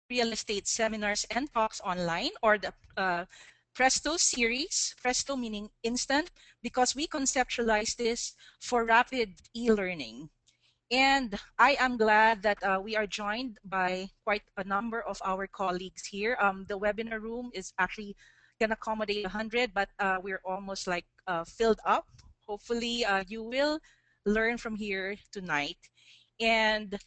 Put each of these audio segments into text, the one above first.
real estate seminars and talks online, or the Presto series. Presto meaning instant, because we conceptualize this for rapid e-learning. And I am glad that we are joined by quite a number of our colleagues here. The webinar room is actually can accommodate 100, but we're almost like filled up. Hopefully, you will learn from here tonight. And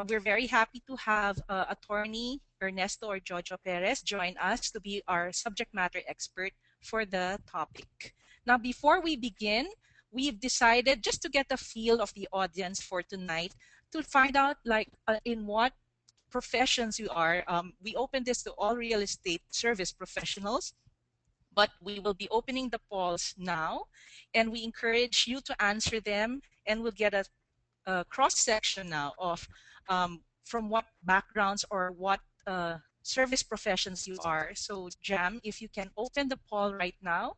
we're very happy to have attorney Ernesto or Jojo Perez join us to be our subject matter expert for the topic. Now, before we begin, we've decided just to get a feel of the audience for tonight, to find out like in what professions you are. We open this to all real estate service professionals, but we will be opening the polls now, and we encourage you to answer them, and we'll get a cross section now of from what backgrounds or what service professions you are. So Jam, if you can open the poll right now,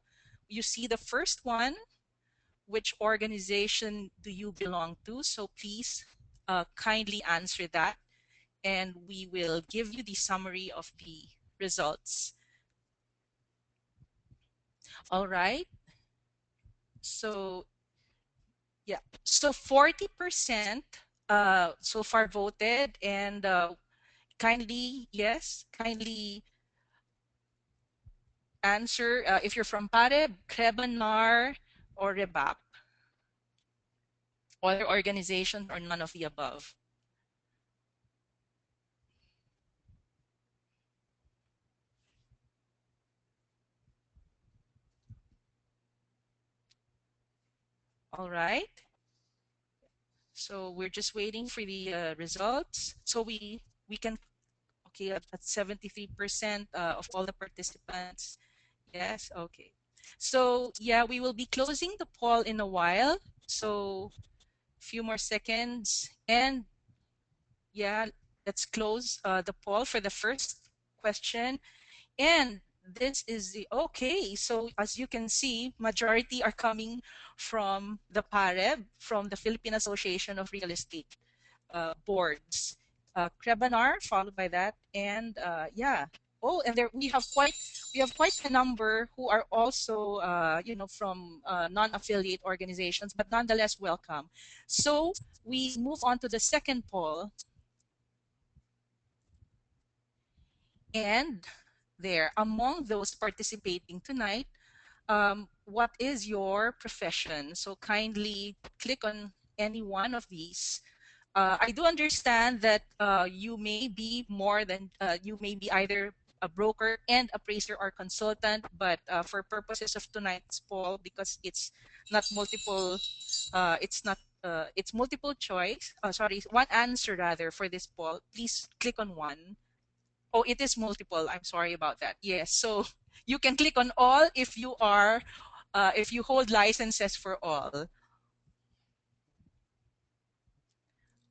you see the first one: which organization do you belong to? So please kindly answer that, and we will give you the summary of the results. All right. So yeah, so 40% so far voted, and kindly, yes, kindly answer if you're from Pareb, Krebanar, or Rebap, other organizations, or none of the above. All right. So we're just waiting for the results. So we can, okay, at 73% of all the participants. Yes, okay. So yeah, we will be closing the poll in a while. So a few more seconds, and yeah, let's close the poll for the first question. And this is the, okay, so as you can see, majority are coming from the PAREB, from the Philippine Association of Real Estate Boards. Krebanar, followed by that, and yeah. Oh, and there we have quite a number who are also you know, from non-affiliate organizations, but nonetheless welcome. So we move on to the second poll, and there, among those participating tonight, what is your profession? So kindly click on any one of these. I do understand that you may be more than, you may be either a broker and appraiser or consultant, but for purposes of tonight's poll, because it's not multiple, it's multiple choice, sorry, one answer rather for this poll, please click on one. Oh, it is multiple. I'm sorry about that. Yes, so you can click on all if you are, if you hold licenses for all.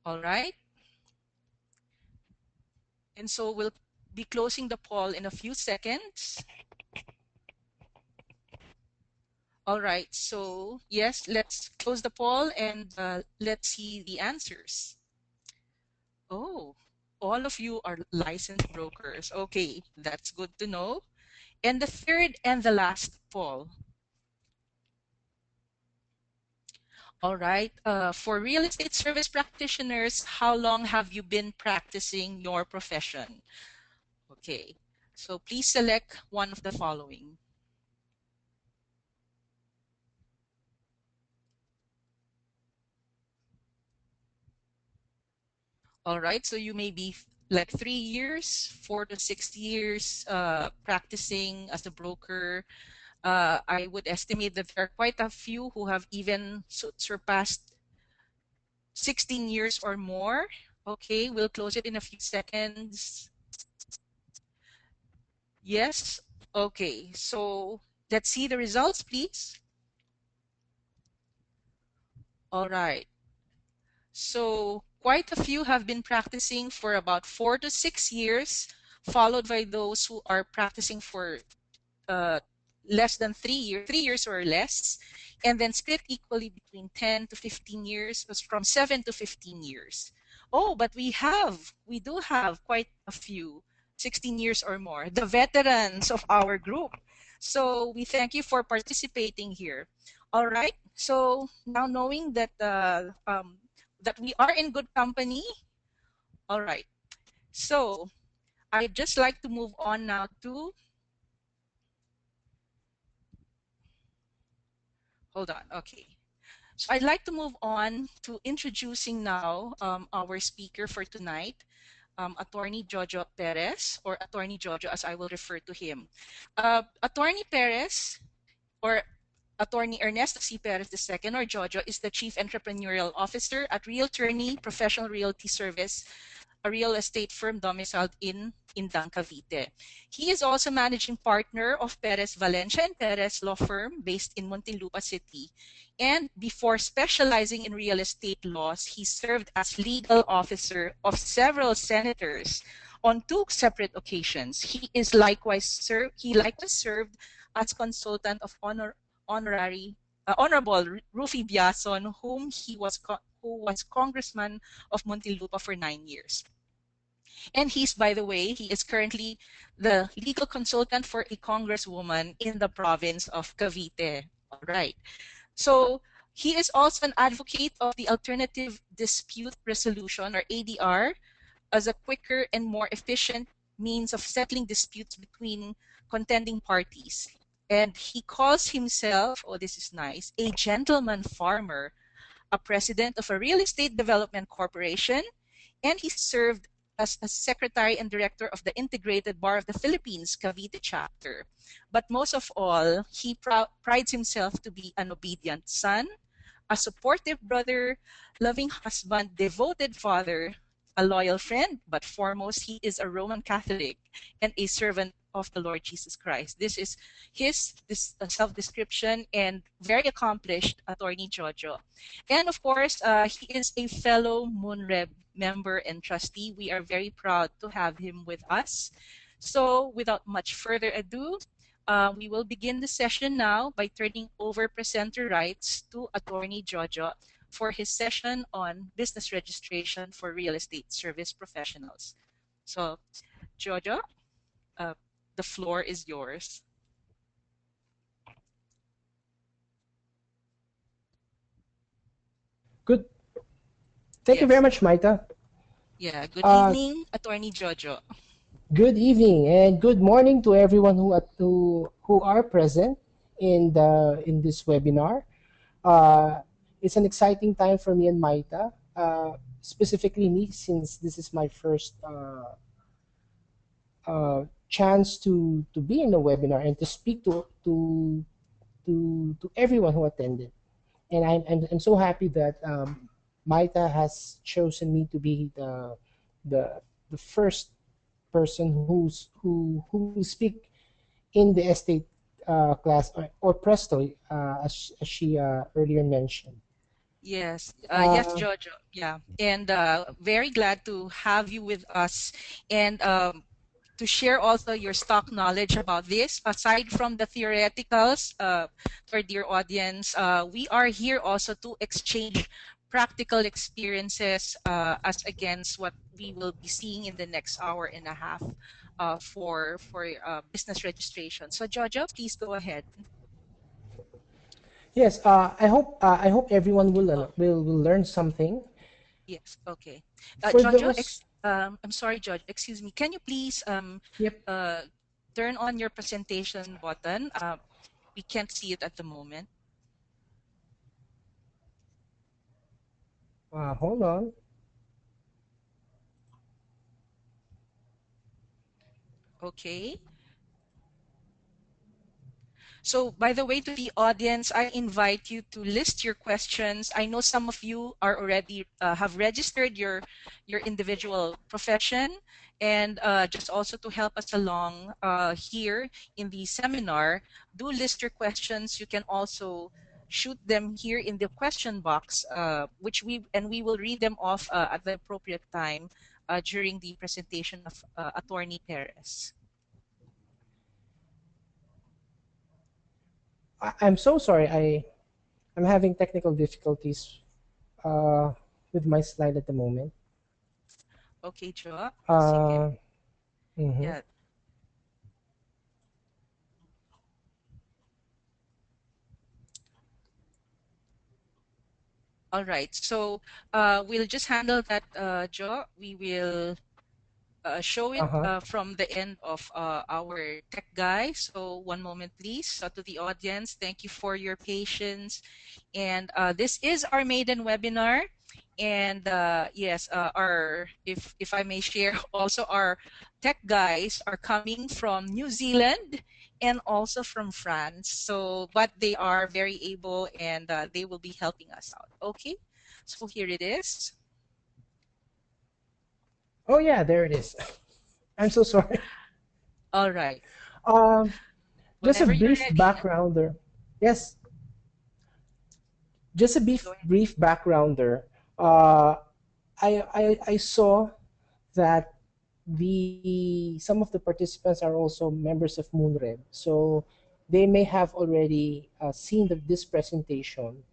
All right. And so we'll be closing the poll in a few seconds. All right. So yes, let's close the poll, and let's see the answers. Oh, all of you are licensed brokers. Okay, that's good to know. And the third and the last poll. All right. For real estate service practitioners, how long have you been practicing your profession? Okay. So please select one of the following. All right. So you may be like 3 years, 4 to 6 years practicing as a broker. I would estimate that there are quite a few who have even surpassed 16 years or more. Okay, we'll close it in a few seconds. Yes. Okay, so let's see the results, please. All right. So quite a few have been practicing for about 4 to 6 years, followed by those who are practicing for uh, less than 3 years, 3 years or less, and then split equally between 10 to 15 years, was from 7 to 15 years. Oh, but we do have quite a few. 16 years or more, the veterans of our group. So we thank you for participating here. All right. So now knowing that we are in good company. All right. So I'd just like to move on now to, hold on. Okay. So I'd like to move on to introducing now our speaker for tonight, Attorney Jojo Perez, or Attorney Jojo as I will refer to him. Attorney Perez, or Attorney Ernesto C. Perez II, or Jojo, is the Chief Entrepreneurial Officer at Realtourney Professional Realty Service, a real estate firm domiciled in Indang, Cavite. He is also managing partner of Perez Valencia and Perez Law Firm based in Muntinlupa City. And before specializing in real estate laws, he served as legal officer of several senators on two separate occasions. He likewise served as consultant of Honorable Rufy Biason, who was Congressman of Muntinlupa for 9 years. And by the way, he is currently the legal consultant for a congresswoman in the province of Cavite. All right. So he is also an advocate of the Alternative Dispute Resolution, or ADR, as a quicker and more efficient means of settling disputes between contending parties. And he calls himself, oh, this is nice, a gentleman farmer, a president of a real estate development corporation, and he served as a secretary and director of the Integrated Bar of the Philippines Cavite chapter. But most of all, he prides himself to be an obedient son, a supportive brother, loving husband, devoted father, a loyal friend, but foremost, he is a Roman Catholic and a servant of the Lord Jesus Christ. This is his self-description, and very accomplished Attorney Jojo. And of course, he is a fellow MoonReb member and trustee. We are very proud to have him with us. So without much further ado, we will begin the session now by turning over presenter rights to Attorney Jojo for his session on business registration for real estate service professionals. So, Jojo, uh, the floor is yours. Good. Thank you very Yes. much, Maita. Yeah. Good Uh, evening, Attorney Jojo. Good evening and good morning to everyone who are present in this webinar. It's an exciting time for me and Maita, specifically me, since this is my first chance to be in a webinar and to speak to everyone who attended. And I'm so happy that Maita has chosen me to be the the first person who will speak in the estate class, or Presto, as she earlier mentioned. Yes, yes, Uh, Jojo. Yeah, and very glad to have you with us, and to share also your stock knowledge about this. Aside from the theoreticals, for dear audience, we are here also to exchange practical experiences as against what we will be seeing in the next hour and a half for business registration. So, Jojo, please go ahead. yes, I hope everyone Oh, will learn something. yes, okay. For Jojo, those, I'm sorry, Jojo, excuse me. Can you please yep. uh, turn on your presentation button? We can't see it at the moment. Hold on. Okay. So, by the way, to the audience, I invite you to list your questions. I know some of you are already have registered your individual profession, and just also to help us along here in the seminar, do list your questions. You can also shoot them here in the question box, which we will read them off at the appropriate time during the presentation of Attorney Perez. I'm so sorry. I'm having technical difficulties uh, with my slide at the moment. Okay, Joe. Sige. Uh, Mm-hmm. Yeah. All right. So we'll just handle that, Joe. We will show it Uh-huh. from the end of our tech guy. So one moment, please. So to the audience, thank you for your patience. And this is our maiden webinar. And yes, our if I may share, also our tech guys are coming from New Zealand and also from France. So, but they are very able and they will be helping us out. Okay, so here it is. Oh yeah, there it is. I'm so sorry. All right, Um, just a whenever you're brief ready, backgrounder. Yes, just a go ahead. brief backgrounder. Uh, I saw that the some of the participants are also members of Moonred, so they may have already seen this presentation.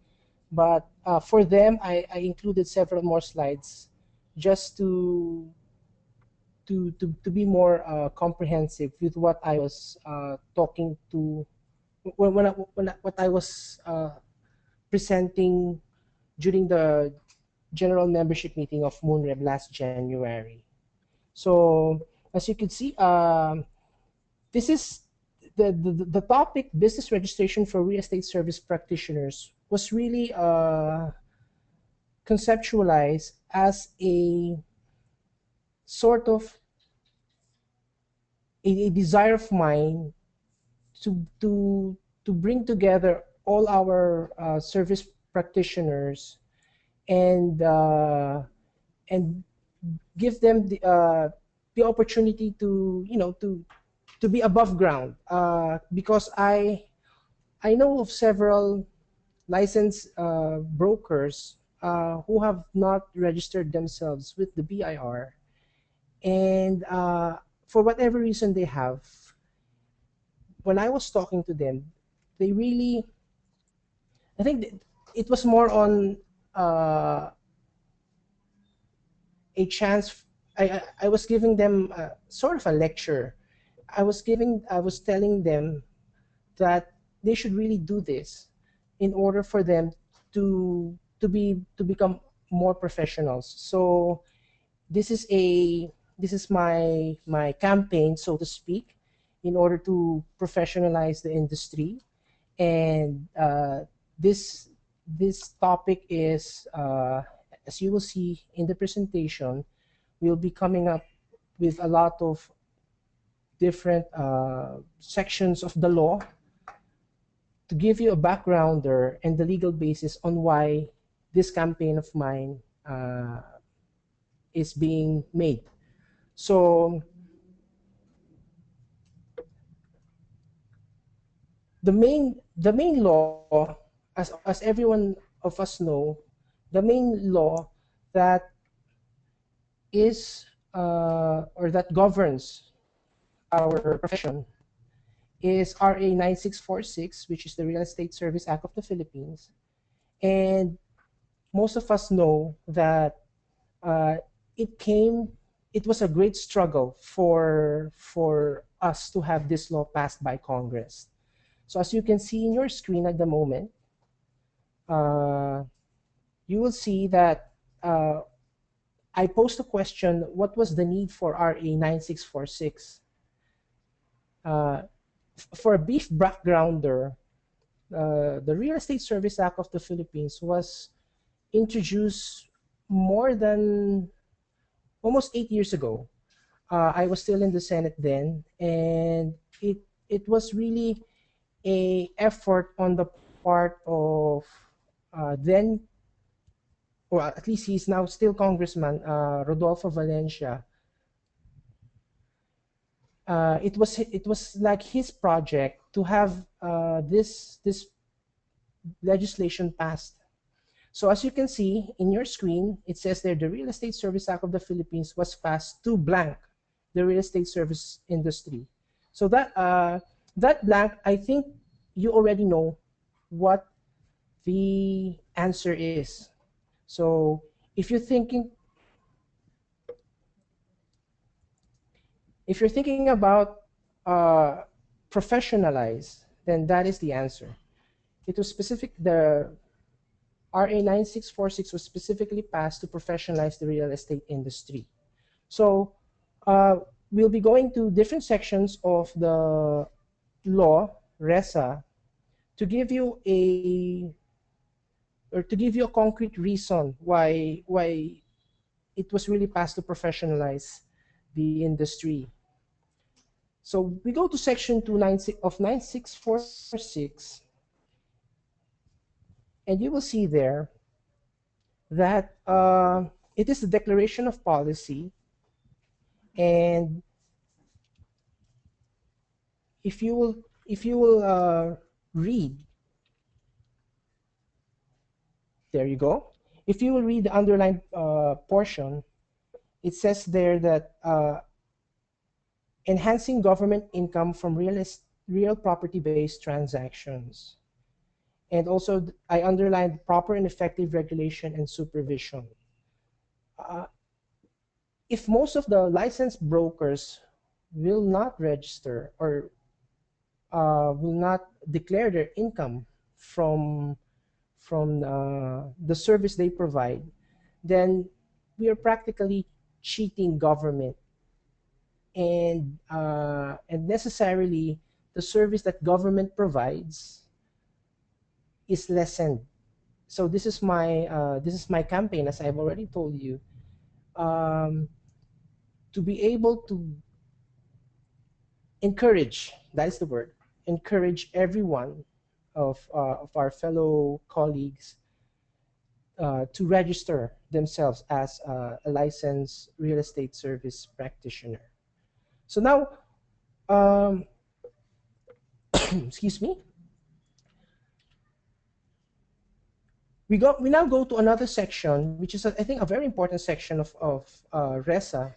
But for them, I included several more slides just to be more comprehensive with what I was talking to what I was presenting during the general membership meeting of Moonreb last January. So as you can see, this is the topic business registration for real estate service practitioners was really conceptualized as a sort of a desire of mine to to to bring together all our service practitioners and and give them the opportunity to to be above ground because I know of several licensed brokers who have not registered themselves with the BIR and for whatever reason they have when I was talking to them they really I think it was more on uh, a chance. I was giving them sort of a lecture. I was telling them that they should really do this in order for them to become more professionals. So this is my campaign, so to speak, in order to professionalize the industry. And this this topic is, as you will see in the presentation, we'll be coming up with a lot of different sections of the law to give you a backgrounder and the legal basis on why this campaign of mine is being made. So the main law, as everyone of us know, the main law that is or that governs our profession is RA 9646, which is the Real Estate Service Act of the Philippines. And most of us know that uh, it came, it was a great struggle for us to have this law passed by Congress. So as you can see in your screen at the moment, uh, you will see that uh, I posed a question, what was the need for RA 9646? Uh, for a brief backgrounder, the Real Estate Service Act of the Philippines was introduced more than almost 8 years ago. I was still in the Senate then, and it was really a effort on the part of then, or at least he's now still Congressman Rodolfo Valencia. It was like his project to have this legislation passed. So as you can see in your screen, it says there the Real Estate Service Act of the Philippines was passed to blank the real estate service industry. So that blank, I think you already know what the answer is. So if you're thinking, If you're thinking about uh, professionalize, then that is the answer. It was specific, the RA 9646 was specifically passed to professionalize the real estate industry. So uh, we'll be going to different sections of the law, RESA, to give you a concrete reason why it was really passed to professionalize the industry. So we go to section 296 of 9646, and you will see there that it is the declaration of policy. And if you will read, there you go. If you will read the underlined portion, it says there that enhancing government income from real property-based transactions. And also, I underlined proper and effective regulation and supervision. Uh, if most of the licensed brokers will not register or will not declare their income from the service they provide, then we are practically cheating government, and necessarily the service that government provides is lessened. So this is my campaign, as I've already told you, um, to be able to encourage, that is the word, encourage everyone of our fellow colleagues to register themselves as a licensed real estate service practitioner. So now, excuse me, we now go to another section, which is, I think, a very important section of RESA,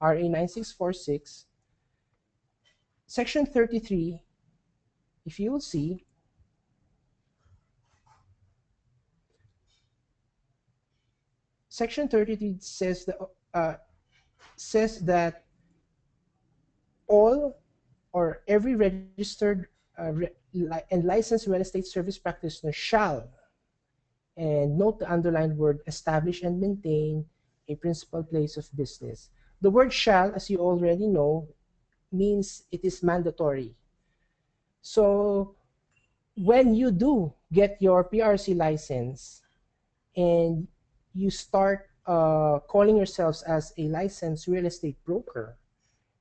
RA 9646, section 33. If you will see, section 33 says that all or every registered and licensed real estate service practitioner shall, and note the underlined word, establish and maintain a principal place of business. The word shall, as you already know, means it is mandatory. So when you do get your PRC license and you start calling yourselves as a licensed real estate broker,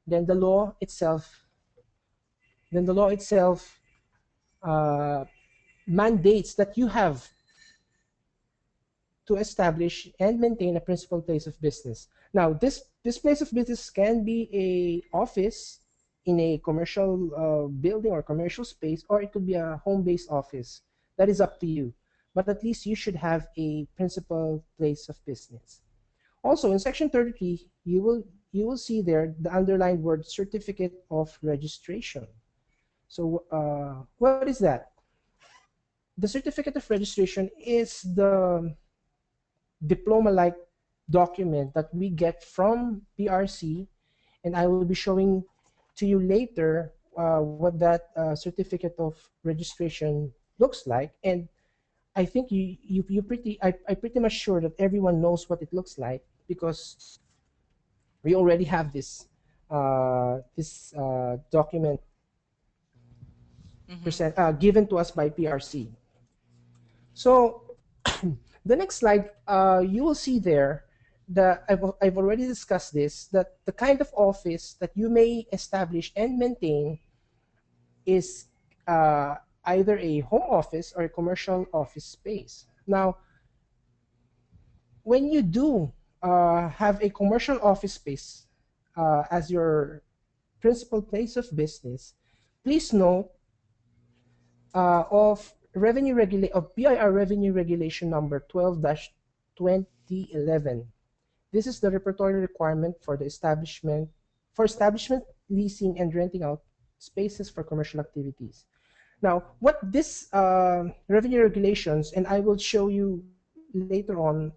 then the law itself uh, mandates that you have to establish and maintain a principal place of business. Now, this place of business can be a office in a commercial building or commercial space, or it could be a home-based office. That is up to you. But at least you should have a principal place of business. Also, in section 33, you will see there the underlined word certificate of registration. So what is that? The certificate of registration is the diploma-like document that we get from PRC, and I will be showing to you later what that certificate of registration looks like. And I think I pretty much sure that everyone knows what it looks like, because we already have this document Mm-hmm. given to us by PRC. So the next slide, you will see there that I've already discussed this, that the kind of office that you may establish and maintain is either a home office or a commercial office space. Now, when you do have a commercial office space as your principal place of business, please note of BIR Revenue Regulation number 12-2011. This is the repertory requirement for establishment, leasing, and renting out spaces for commercial activities. Now, what this revenue regulations, and I will show you later on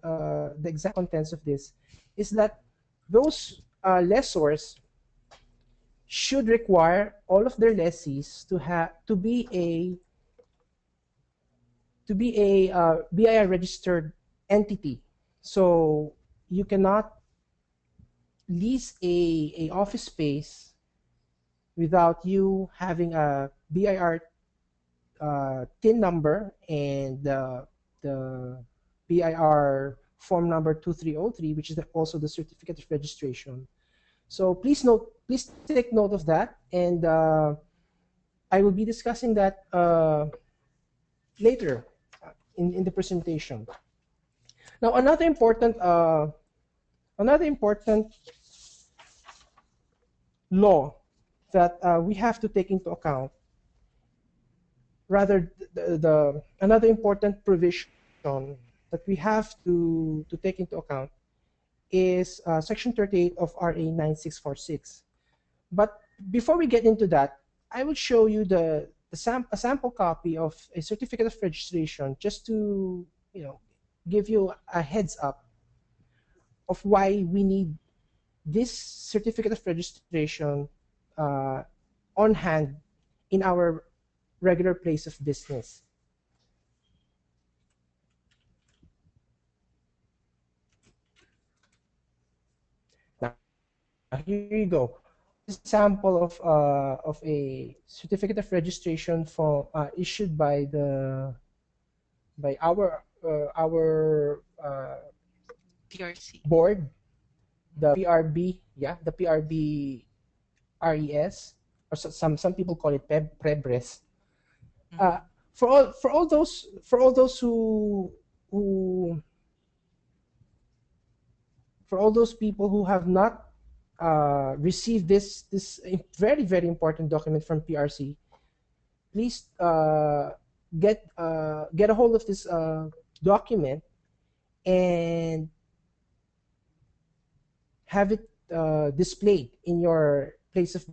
the exact contents of this, is that those lessors should require all of their lessees to have to be a BIR registered entity. So you cannot lease a office space without you having a BIR TIN number and the BIR form number 2303, which is also the certificate of registration. So please take note of that, and I will be discussing that later in the presentation. Now, another important law that we have to take into account, rather another important provision that we have to take into account is Section 38 of RA 9646. But before we get into that, I will show you a sample copy of a certificate of registration, just to give you a heads up of why we need this certificate of registration on hand in our regular place of business. Now, here you go. This is a sample of a certificate of registration for issued by our PRC. board, the PRB, yeah, the PRB RES, or some people call it PREBRES. For all those who for all those people who have not received this very important document from PRC, please get a hold of this document and have it displayed in your place of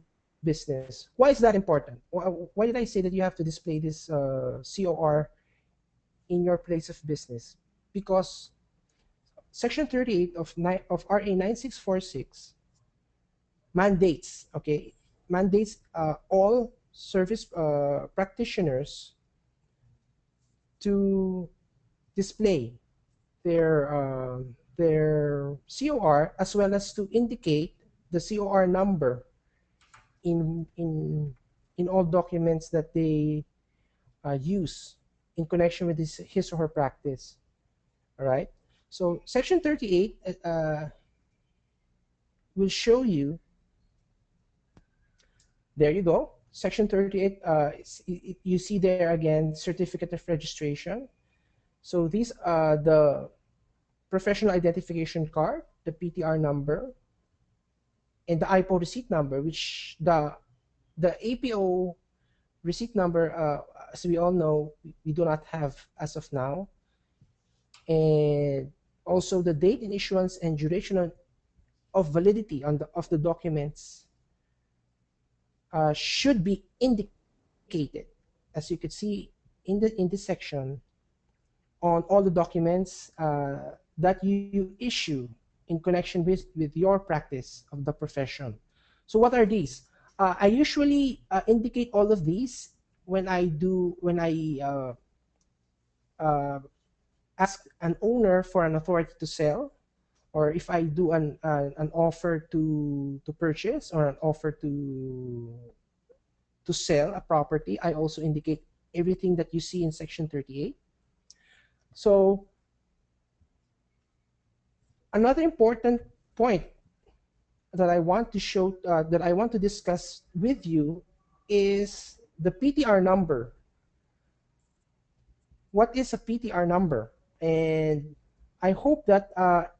business. Why is that important? Why did I say that you have to display this COR in your place of business? Because Section 38 of RA 9646 mandates all service practitioners to display their COR, as well as to indicate the COR number in all documents that they use in connection with his or her practice. All right. So Section 38 will show you. There you go. Section 38. You see there again, certificate of registration. So these are the professional identification card, the PTR number, and the IPO receipt number, which the APO receipt number, as we all know, we do not have as of now. And also the date in issuance and duration of validity of the documents should be indicated, as you could see in this section, on all the documents that you issue in connection with your practice of the profession. So what are these? I usually indicate all of these when I ask an owner for an authority to sell, or if I do an offer to purchase, or an offer to sell a property. I also indicate everything that you see in Section 38. So another important point that I want to show, that I want to discuss with you, is the PTR number. What is a PTR number? And I hope that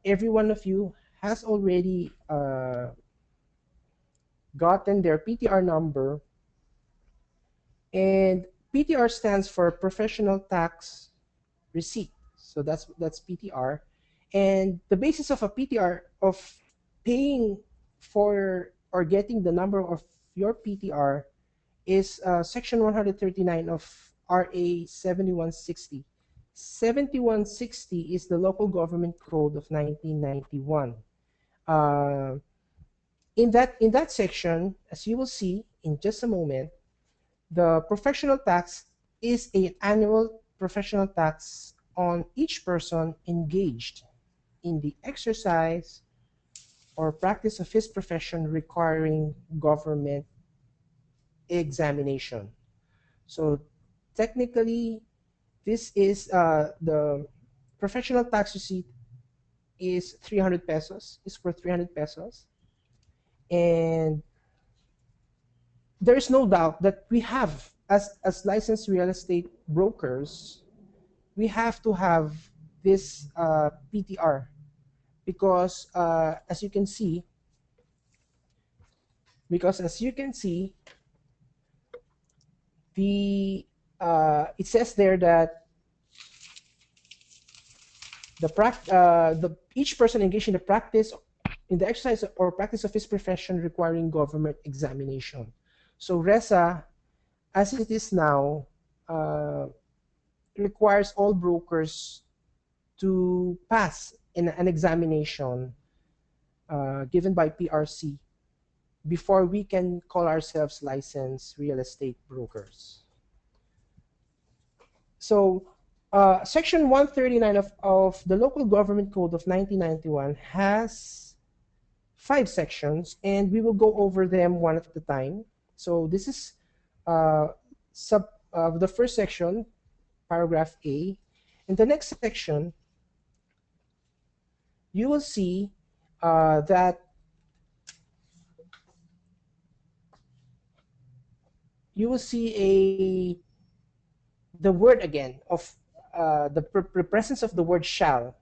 every one of you has already gotten their PTR number. And PTR stands for Professional Tax Receipt. So that's PTR. And the basis of a PTR, of paying for or getting the number of your PTR, is Section 139 of RA 7160. 7160 is the Local Government Code of 1991. In that section, as you will see in just a moment, the professional tax is an annual professional tax on each person engaged in the exercise or practice of his profession requiring government examination. So technically, this is the professional tax receipt is 300 pesos, is for 300 pesos. And there is no doubt that we have, as licensed real estate brokers, we have to have this PTR because as you can see, the it says there that the each person engaged in the practice in the exercise or practice of his profession requiring government examination. So RESA, as it is now, requires all brokers to pass an examination given by PRC before we can call ourselves licensed real estate brokers. So Section 139 of the Local Government Code of 1991 has 5 sections, and we will go over them one at a time. So this is the first section, paragraph A. In the next section, you will see that you will see the word again of the presence of the word shall,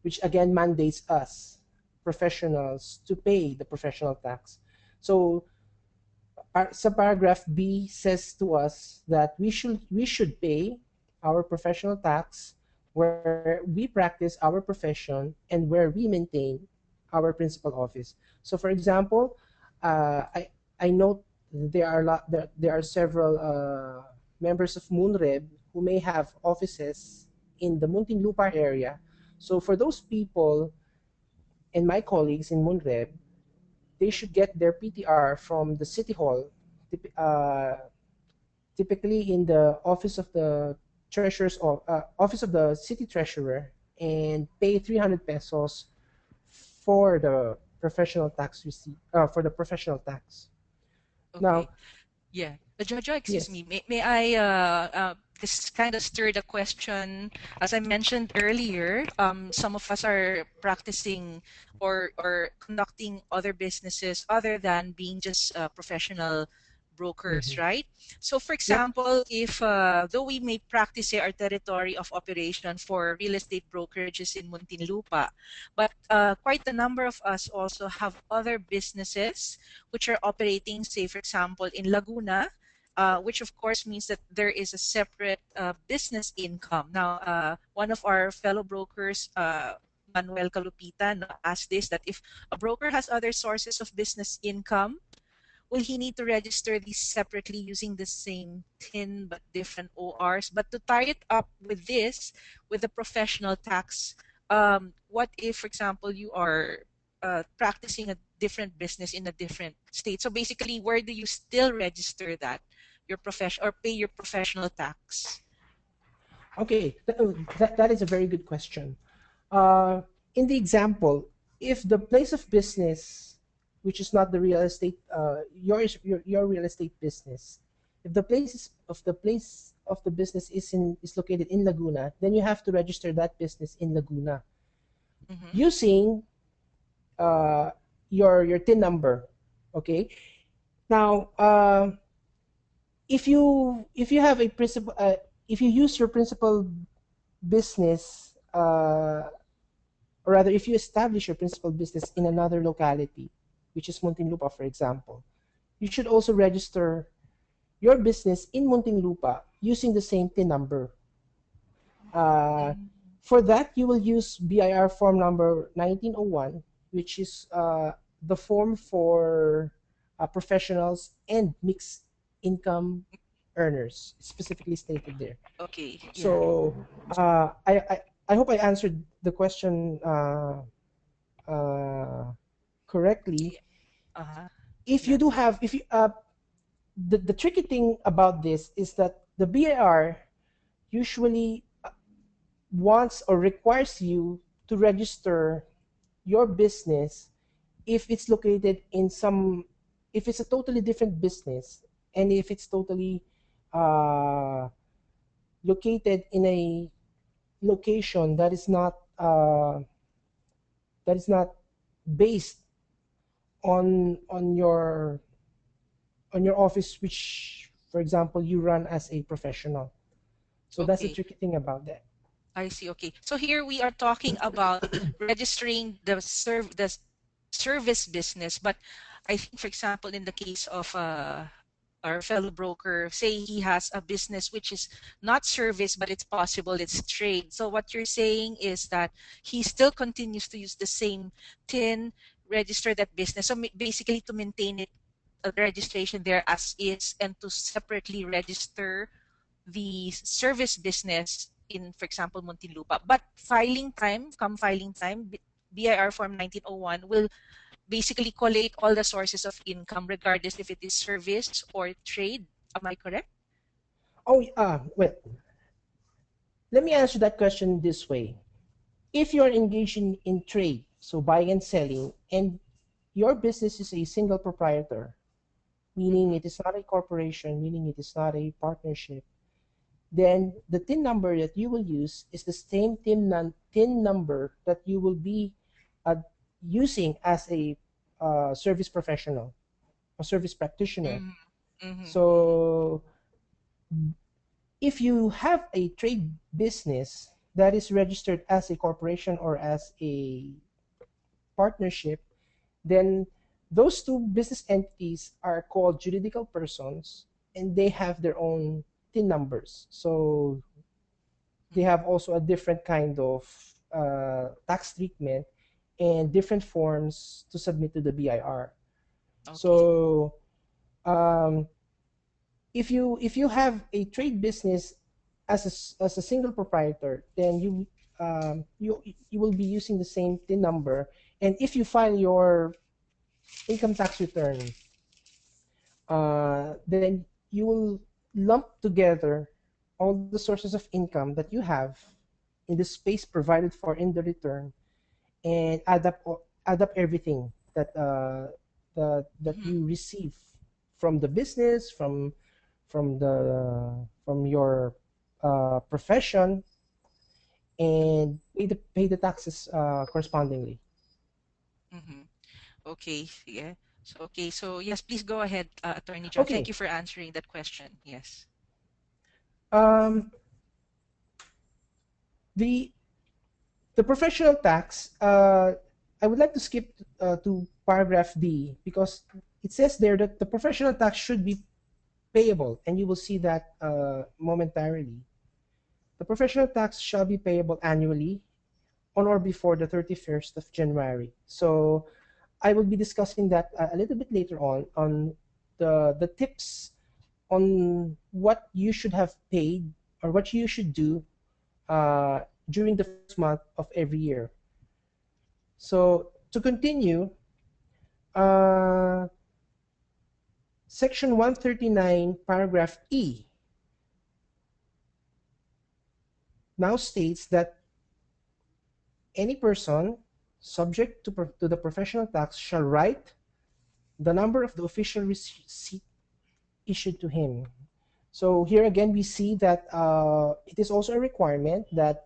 which again mandates us professionals to pay the professional tax. So subparagraph B says to us that we should pay our professional tax where we practice our profession and where we maintain our principal office. So for example, I note there are several members of Munreb who may have offices in the Muntinlupa area. So for those people and my colleagues in Munreb, they should get their PTR from the city hall, typically in the office of the treasurer's office of the city treasurer, and pay 300 pesos for the professional tax receipt for the professional tax. Okay. Now, Yeah. Jojo, excuse yes. me. May I this kind of stirred a question. As I mentioned earlier, some of us are practicing or conducting other businesses other than being just professional brokers, Mhm. right? So, for Yep. example, if though we may practice say, our territory of operation for real estate brokerages in Muntinlupa, but quite a number of us also have other businesses which are operating, say, for example, in Laguna, which of course means that there is a separate business income. Now, one of our fellow brokers, Manuel Calupita, no, asked this that if a broker has other sources of business income, will he need to register these separately using the same TIN but different ORs? But to tie it up with this, with the professional tax, what if, for example, you are practicing a different business in a different state? So basically, where do you still register that, your profession, or pay your professional tax? Okay, that is a very good question. Uh, in the example, if the place of business, which is not the real estate, your real estate business, if the place of the business is located in Laguna, then you have to register that business in Laguna Mm-hmm. using uh, your TIN number. Okay. Now, if you have a principal, if you use your principal business, or rather, if you establish your principal business in another locality, which is Muntinlupa, for example, you should also register your business in Muntinlupa using the same TIN number. Uh, Mm-hmm. for that, you will use BIR form number 1901, which is the form for professionals and mixed income earners, specifically stated there. Okay, yeah. So I hope I answered the question correctly. Uh-huh. If you Yeah. do have, if you the tricky thing about this is that the BIR usually wants or requires you to register your business if it's located in some, if it's a totally different business, and if it's totally uh, located in a location that is not based on your office, which for example you run as a professional. So that's the Okay. tricky thing about that. I see. Okay. So here we are talking about registering the service business, but I think, for example, in the case of our fellow broker, say he has a business which is not service, but it's possible it's trade. So what you're saying is that he still continues to use the same TIN, register that business. So basically, to maintain it, registration there as is, and to separately register the service business in, for example, Muntinlupa. But filing time, BIR Form 1901 will basically collate all the sources of income, regardless if it is service or trade. Am I correct? Oh, well, let me answer that question this way. If you're engaged in trade, so buying and selling, and your business is a single proprietor, meaning Mm-hmm. it is not a corporation, meaning it is not a partnership, then the TIN number that you will use is the same TIN number that you will be uh, using as a service professional, a service practitioner. Mm-hmm. Mm-hmm. Mm-hmm. So if you have a trade business that is registered as a corporation or as a partnership, then those two business entities are called juridical persons, and they have their own TIN numbers. So they Mm-hmm. have also a different kind of tax treatment and different forms to submit to the BIR. Okay. So um, if you have a trade business as a single proprietor, then you will be using the same TIN number. And if you file your income tax return, then you will lump together all the sources of income that you have in the space provided for in the return, and add up everything that Mm-hmm. you receive from the business, from your profession, and pay the taxes correspondingly. Mm-hmm. Okay. Yeah. So okay. So yes, please go ahead, Attorney John. Thank Okay. you for answering that question. Yes. um, the the professional tax, I would like to skip to paragraph B, because it says there that the professional tax should be payable, and you will see that momentarily. The professional tax shall be payable annually on or before the 31st of January. So I will be discussing that a little bit later on the tips on what you should have paid or what you should do during the first month of every year. So to continue, uh, section 139, paragraph E now states that any person subject to the professional tax shall write the number of the official receipt issued to him. So here again, we see that it is also a requirement that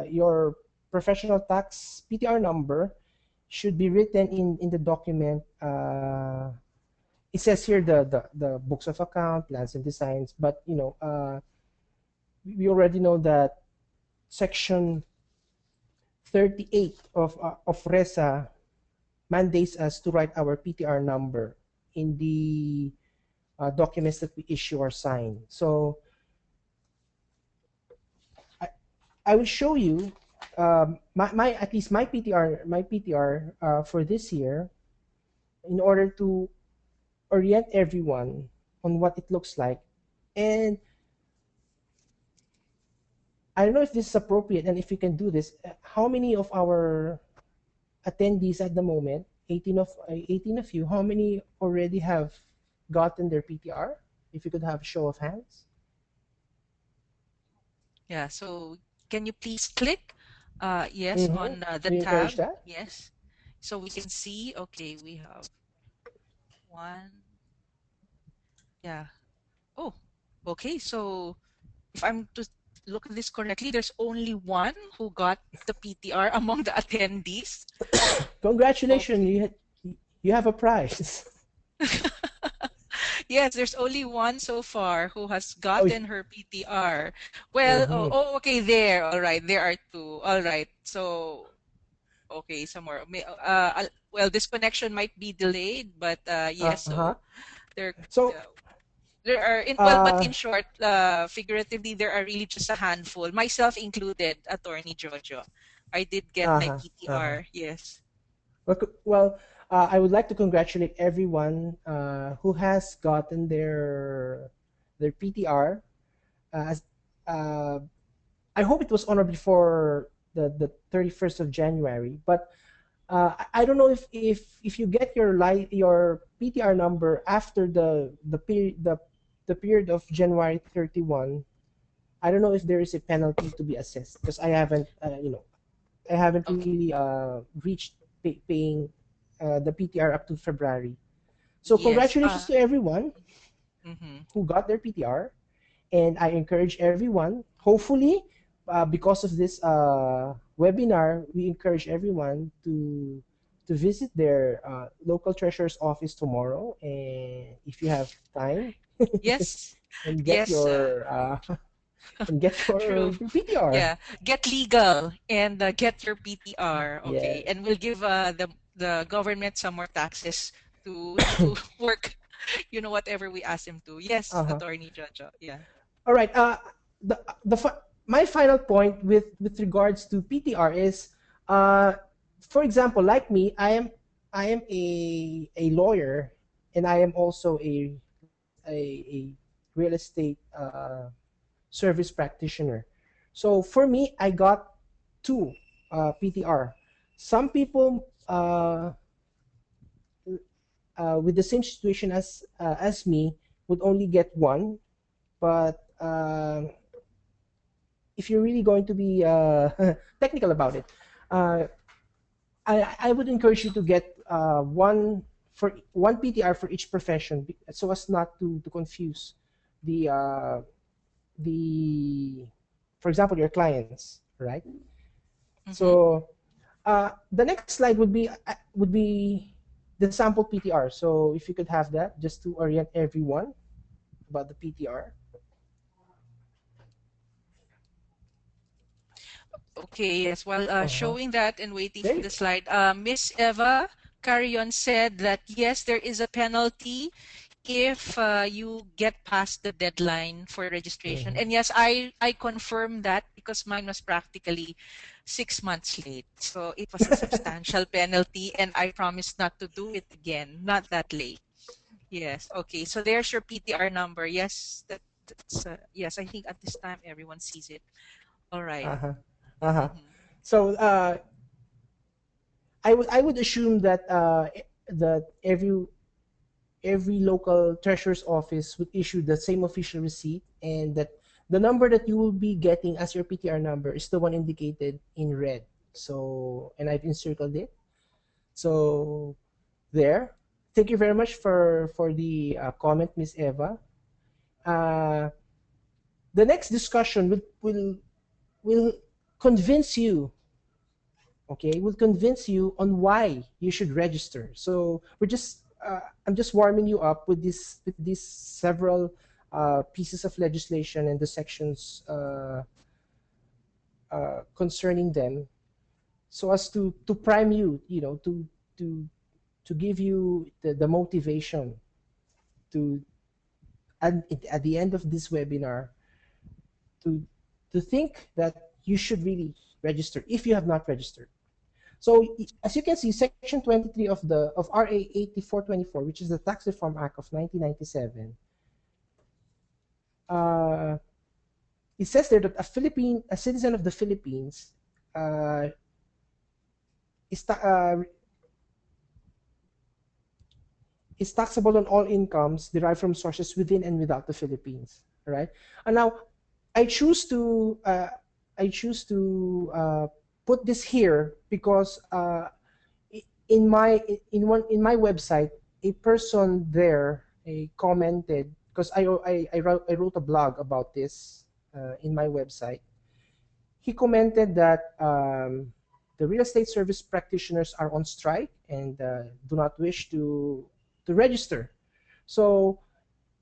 your professional tax PTR number should be written in the document. It says here the books of account, plans and designs, but we already know that section 38 of RESA mandates us to write our PTR number in the documents that we issue or sign. So I, I will show you my at least my PTR for this year, in order to orient everyone on what it looks like. And I don't know if this is appropriate and if we can do this. How many of our attendees at the moment 18 of you, how many already have gotten their PTR? If you could have a show of hands. Yeah, so can you please click yes Mm-hmm. on the We encourage tab? that. Yes. So we can see, okay, we have one. Yeah. Oh, okay. So if I'm to look at this correctly, there's only one who got the PTR among the attendees. Congratulations, Okay. you have a prize. Yes, there's only one so far who has Oh, gotten her PTR. Well, oh, mm-hmm. oh, okay, there. All right, there are two. All right. So, okay, some more. Well, this connection might be delayed, but yes, Uh-huh. so there So, uh, there are in well, but uh, in short, figuratively, there are really just a handful, myself included, Attorney Jojo. I did get my uh-huh, uh-huh. PTR. Yes. Well, I would like to congratulate everyone who has gotten their PTR. As uh, I hope it was on or before the 31st of January. But I don't know if you get your PTR number after the period of January 31. I don't know if there is a penalty to be assessed because I haven't Okay. really reached paying the PTR up to February. So Yes. congratulations to everyone Mhm. who got their PTR, and I encourage everyone. Hopefully, because of this webinar, we encourage everyone to visit their local treasurer's office tomorrow, and if you have time, Yes. and get Yes. your True. PTR. Yeah. Get legal and get your PTR. Okay. Yeah. And we'll give the government some more taxes to work, whatever we ask them to. Yes, Uh-huh. Attorney Jojo. Yeah. All right. My final point with regards to PTR is, uh, for example, like me, I am a lawyer, and I am also a real estate service practitioner. So for me, I got two PTR. Some people with the same situation as me would only get one, but if you're really going to be technical about it, uh, I would encourage you to get one PTR for each profession, so as not to confuse the the for example your clients, right? Mm-hmm. So the next slide would be the sample PTR. So if you could have that just to orient everyone about the PTR. Okay, yes. While Uh-huh. showing that and waiting There for you the go. slide, Miss Eva Carrion said that yes, there is a penalty if you get past the deadline for registration. Mhm. And yes, I confirm that because mine was practically 6 months late. So it was a substantial penalty, and I promised not to do it again, not that late. Yes. Okay. So there's your PTR number. Yes, that's yes. I think at this time everyone sees it. All right. Uh-huh. Uh-huh. Mm-hmm. So I would assume that that every local treasurer's office would issue the same official receipt, and that the number that you will be getting as your PTR number is the one indicated in red. So, and I've encircled it. So there. Thank you very much for the comment, Miss Eva. Uh, the next discussion will convince you, okay, will convince you on why you should register. So I'm just warming you up with these several pieces of legislation and the sections concerning them, so as to prime you, to to give you the motivation to at the end of this webinar to think that you should really register if you have not registered. So as you can see, Section 23 of RA 8424, which is the Tax Reform Act of 1997, uh, it says there that a citizen of the Philippines uh, is is taxable on all incomes derived from sources within and without the Philippines. Right? And now I choose to put this here because in my website, a person there commented, because I wrote a blog about this in my website. He commented that the real estate service practitioners are on strike and do not wish to register. So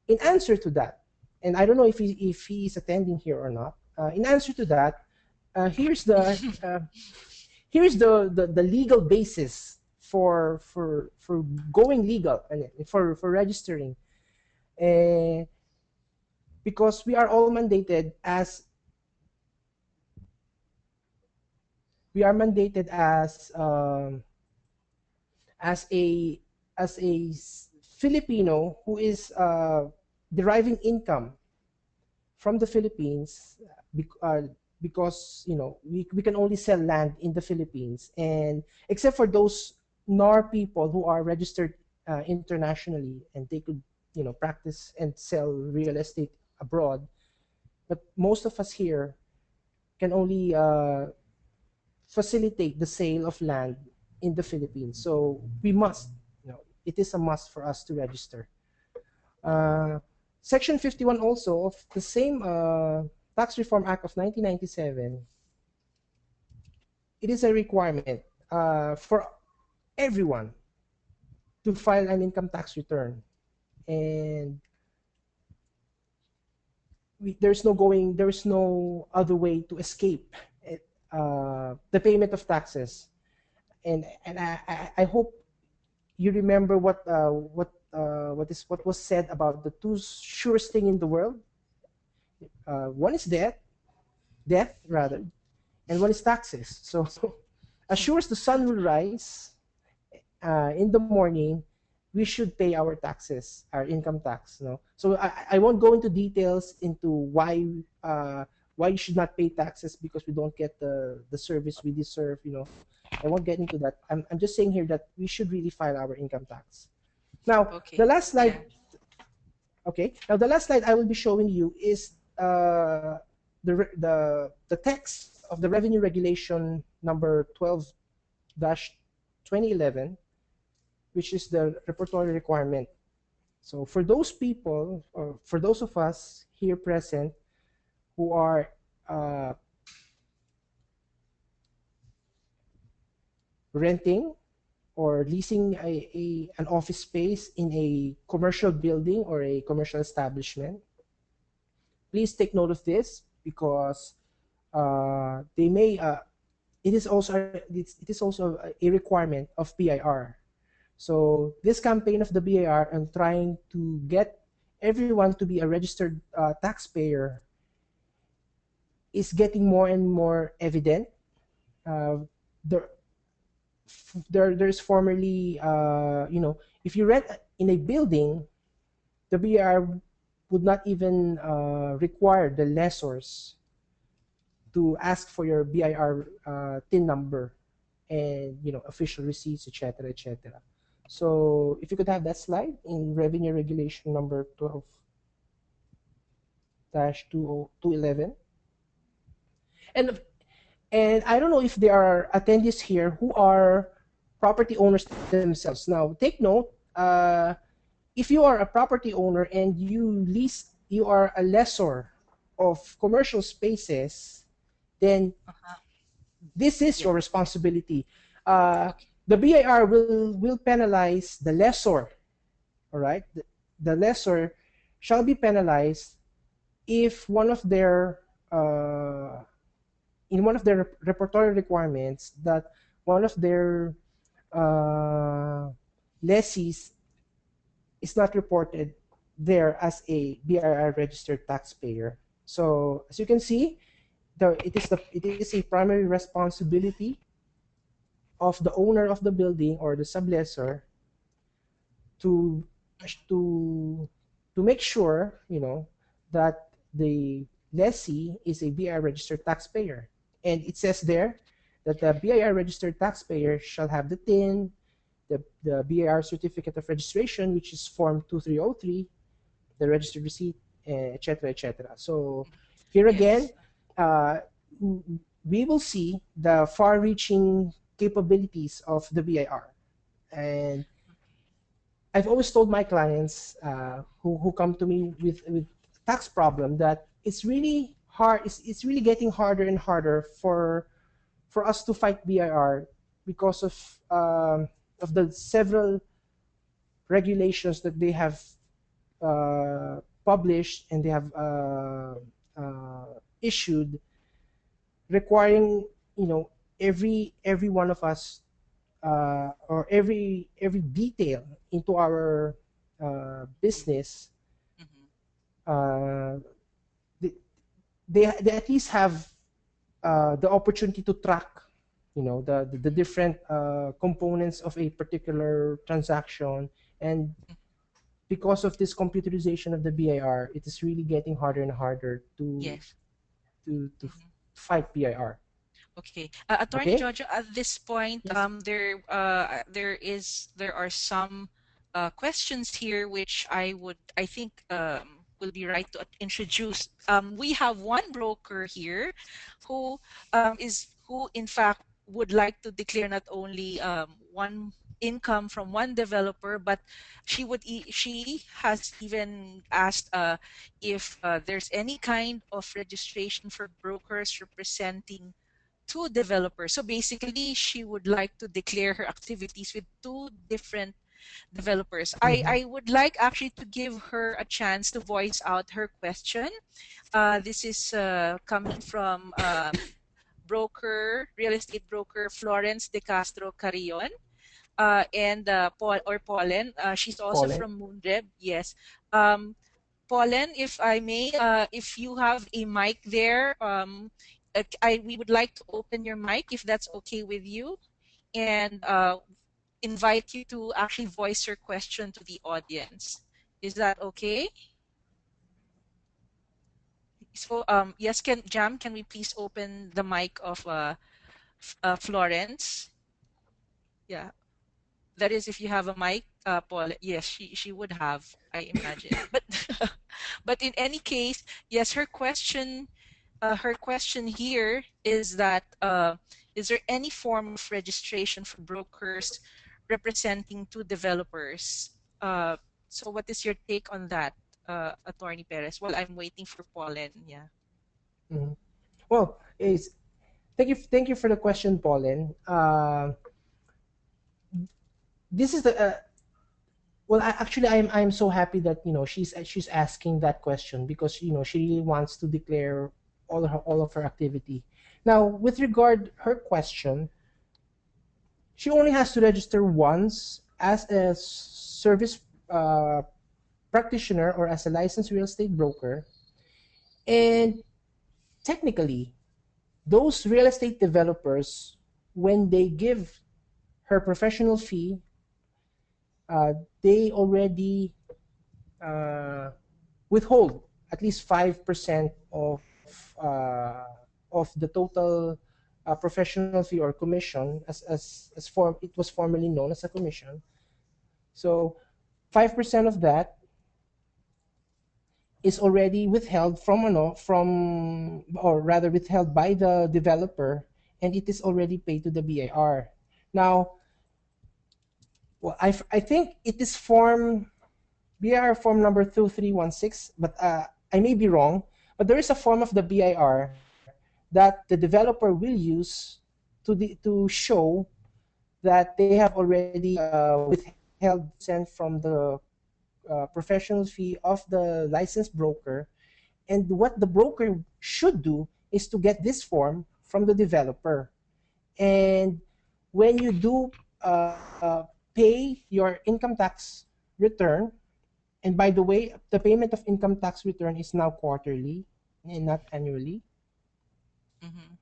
in answer to that, and I don't know if he is attending here or not. In answer to that, here's the legal basis for going legal and for registering, uh, because we are all mandated as a Filipino who is deriving income from the Philippines, because we can only sell land in the Philippines, and except for those NAR people who are registered internationally, and they could practice and sell real estate abroad, but most of us here can only facilitate the sale of land in the Philippines. So we must, it is a must for us to register. Uh, Section 51 also of the same Tax Reform Act of 1997, it is a requirement for everyone to file an income tax return. And there's no other way to escape the payment of taxes. And I hope you remember what was said about the two surest thing in the world. One is death rather, and one is taxes. So as sure as the sun will rise in the morning, we should pay our taxes, our income tax. So I won't go into details into why you should not pay taxes because we don't get the service we deserve. I won't get into that. I'm just saying here that we should really file our income tax. Now, Okay. the last slide. Yeah. Okay. Now, the last slide I will be showing you is the text of the Revenue Regulation number 12-2011, which is the repertory requirement. So for those people, or for those of us here present who are renting or leasing an office space in a commercial building or a commercial establishment, please take note of this because they may it is also a requirement of BIR. So this campaign of the BIR and trying to get everyone to be a registered taxpayer is getting more and more evident. There's formerly, if you rent in a building, the BIR would not even require the lessors to ask for your BIR TIN number and official receipts, etc., etc. So if you could have that slide in Revenue Regulation number 12-211. And I don't know if there are attendees here who are property owners themselves. Now, take note, if you are a property owner and you are a lessor of commercial spaces, then this is your responsibility. The BIR will penalize the lessor. All right, the lessor shall be penalized if in one of their repertory requirements that one of their lessees is not reported there as a BIR registered taxpayer. So as you can see, it is a primary responsibility of the owner of the building or the sublessor to make sure that the lessee is a BIR registered taxpayer. And it says there that the BIR registered taxpayer shall have the TIN, the BIR certificate of registration, which is Form 2303, the registered receipt, etc., etc. So here again, Yes. uh, we will see the far-reaching capabilities of the BIR. And I've always told my clients who come to me with tax problem that it's really hard. It's really getting harder and harder for us to fight BIR because of the several regulations that they have published and they have issued, requiring, you know, every one of us, or every detail into our business. Mm-hmm. uh, they, they at least have the opportunity to track, you know, the different components of a particular transaction. And because of this computerization of the BIR, it is really getting harder and harder Yes. to Mm-hmm. fight BIR. Okay. Attorney Okay. Jojo, at this point, Yes. there are some questions here which I think will be right to introduce. We have one broker here who who in fact would like to declare not only one income from one developer, but she has even asked if there's any kind of registration for brokers representing two developers. So basically, she would like to declare her activities with two different developers. Mm-hmm. I would like actually to give her a chance to voice out her question. This is coming from real estate broker Florence De Castro Carrion. And Paulen. She's also Pauline. from Moonreb. Yes. Paulen, if I may, if you have a mic there, we would like to open your mic if that's okay with you, and invite you to actually voice your question to the audience. Is that okay? So, yes, can we please open the mic of Florence? Yeah. That is, if you have a mic, Paul. Yes, she would have, I imagine. But but in any case, yes, her question here is that is there any form of registration for brokers representing two developers? So what is your take on that, Attorney Perez? While I'm waiting for Pauline, yeah. Mm-hmm. Well, is thank you for the question, Pauline. This is the well, actually, I'm so happy that, you know, she's asking that question, because, you know, she really wants to declare all of her activity. Now, with regard her question, she only has to register once as a service practitioner or as a licensed real estate broker. And technically, those real estate developers, when they give her professional fee, they already uh, withhold at least 5% of the total professional fee or commission, it was formerly known as a commission. So 5% of that is already withheld or rather withheld by the developer, and it is already paid to the BIR. Now, well, I think it is BIR form number 2316, but I may be wrong. But there is a form of the BIR that the developer will use to show that they have already withheld 5% from the professional fee of the licensed broker. And what the broker should do is to get this form from the developer. And when you do pay your income tax return, and by the way, the payment of income tax return is now quarterly and not annually. Mm-hmm.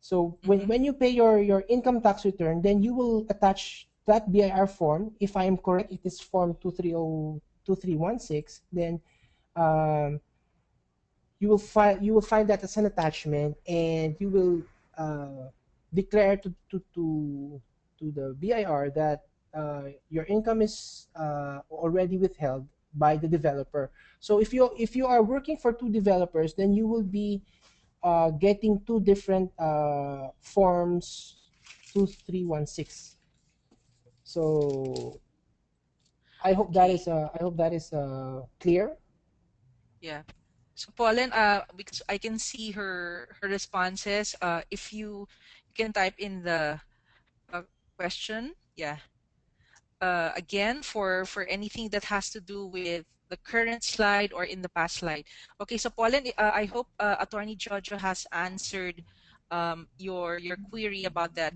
So Mm-hmm. when you pay your income tax return, then you will attach that BIR form. If I am correct, it is form 2316. Then um, you will find that as an attachment, and you will declare to the BIR that your income is already withheld by the developer. So if you are working for two developers, then you will be getting two different forms 2316. So Okay. I hope that is clear. Yeah. So Pauline, because I can see her responses. If you can type in the uh, question, yeah. Again, for anything that has to do with the current slide or in the past slide. Okay, so Pauline, I hope Attorney Jojo has answered your query about that.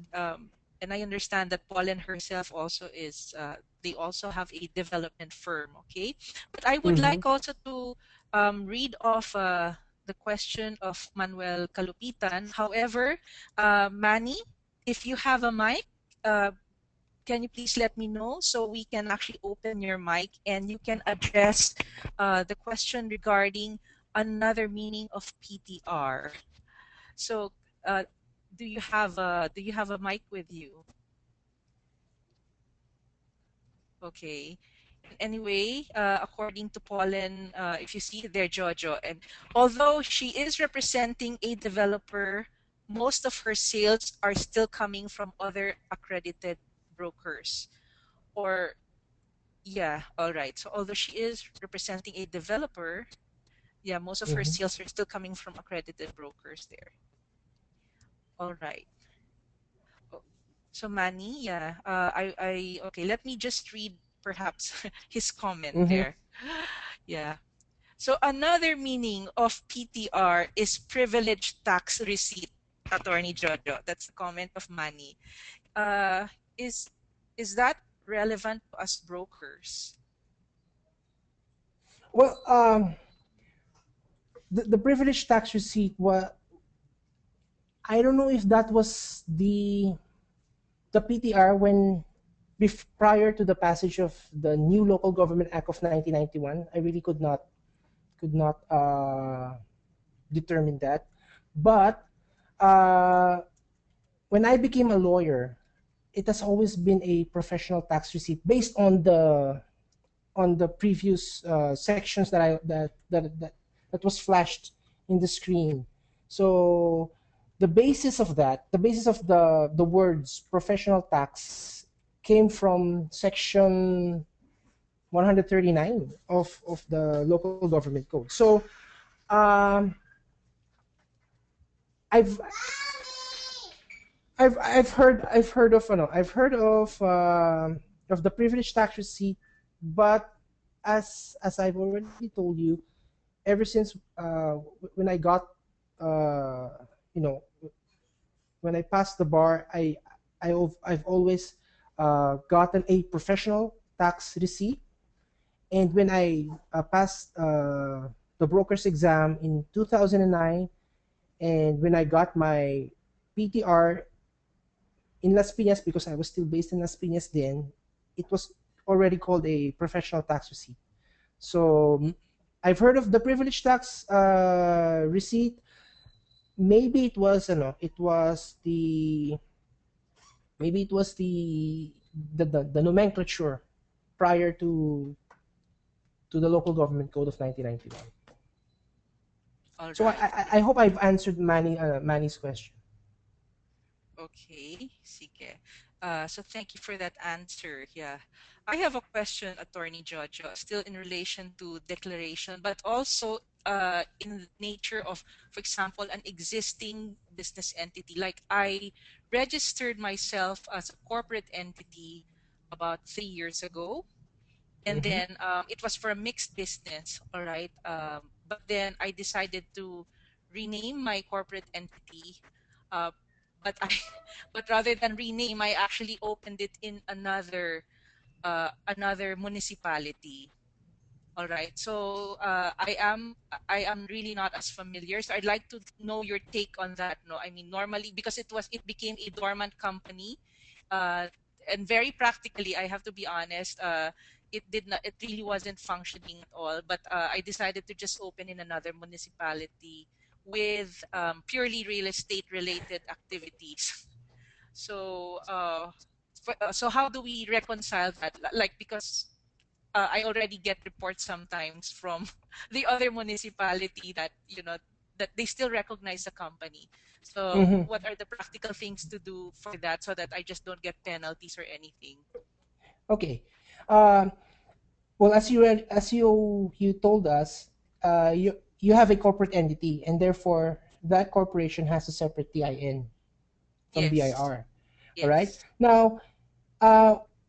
And I understand that Pauline herself also is. They also have a development firm. Okay, but I would Mm-hmm. like also to read off the question of Manuel Kalupitan. However, Manny, if you have a mic, can you please let me know so we can actually open your mic and you can address the question regarding another meaning of PTR. So, uh, do you have a mic with you? Okay. Anyway, according to Pauline, if you see there, Jojo, and although she is representing a developer, most of her sales are still coming from other accredited brokers. Or yeah, all right. So although she is representing a developer, yeah, most of her Mm-hmm. sales are still coming from accredited brokers there. All right. Oh, so Manny, yeah, okay, let me just read perhaps his comment Mm-hmm. there. Yeah. So another meaning of PTR is privileged tax receipt, Attorney Jojo. That's the comment of Manny. Uh, is is that relevant to us brokers? Well, the privilege tax receipt, well, I don't know if that was the PTR when prior to the passage of the new Local Government Act of 1991. I really could not determine that. But uh, when I became a lawyer, it has always been a professional tax receipt based on the previous sections that was flashed in the screen. So the basis of the words professional tax came from section 139 of the local government code. So um, I've I've heard of I've heard of the privilege tax receipt, but as I've already told you, ever since when I got uh, you know when I passed the bar, I've always gotten a professional tax receipt, and when I passed the broker's exam in 2009, and when I got my PTR in Las Piñas, because I was still based in Las Piñas then, it was already called a professional tax receipt. So I've heard of the privilege tax receipt. Maybe it was maybe it was the nomenclature prior to the local government code of 1991. All So right. I hope I've answered Manny's question. Okay, sige. So thank you for that answer. Yeah. I have a question, Attorney Jojo, still in relation to declaration, but also in the nature of, for example, an existing business entity. Like I registered myself as a corporate entity about 3 years ago, and Mm-hmm. then it was for a mixed business, all right. But then I decided to rename my corporate entity, uh, but I but rather than rename, I actually opened it in another municipality. All right. So I am really not as familiar. So I'd like to know your take on that. No, I mean normally because it became a dormant company, uh, and very practically I have to be honest. It really wasn't functioning at all. But I decided to just open in another municipality with purely real estate related activities. So So how do we reconcile that? Like, because I already get reports sometimes from the other municipality that, that they still recognize the company. So Hmm. what are the practical things to do for that so that I just don't get penalties or anything? Okay. Um, well, as you told us, you have a corporate entity, and therefore that corporation has a separate TIN from Yes. BIR. All right. Yes. Now,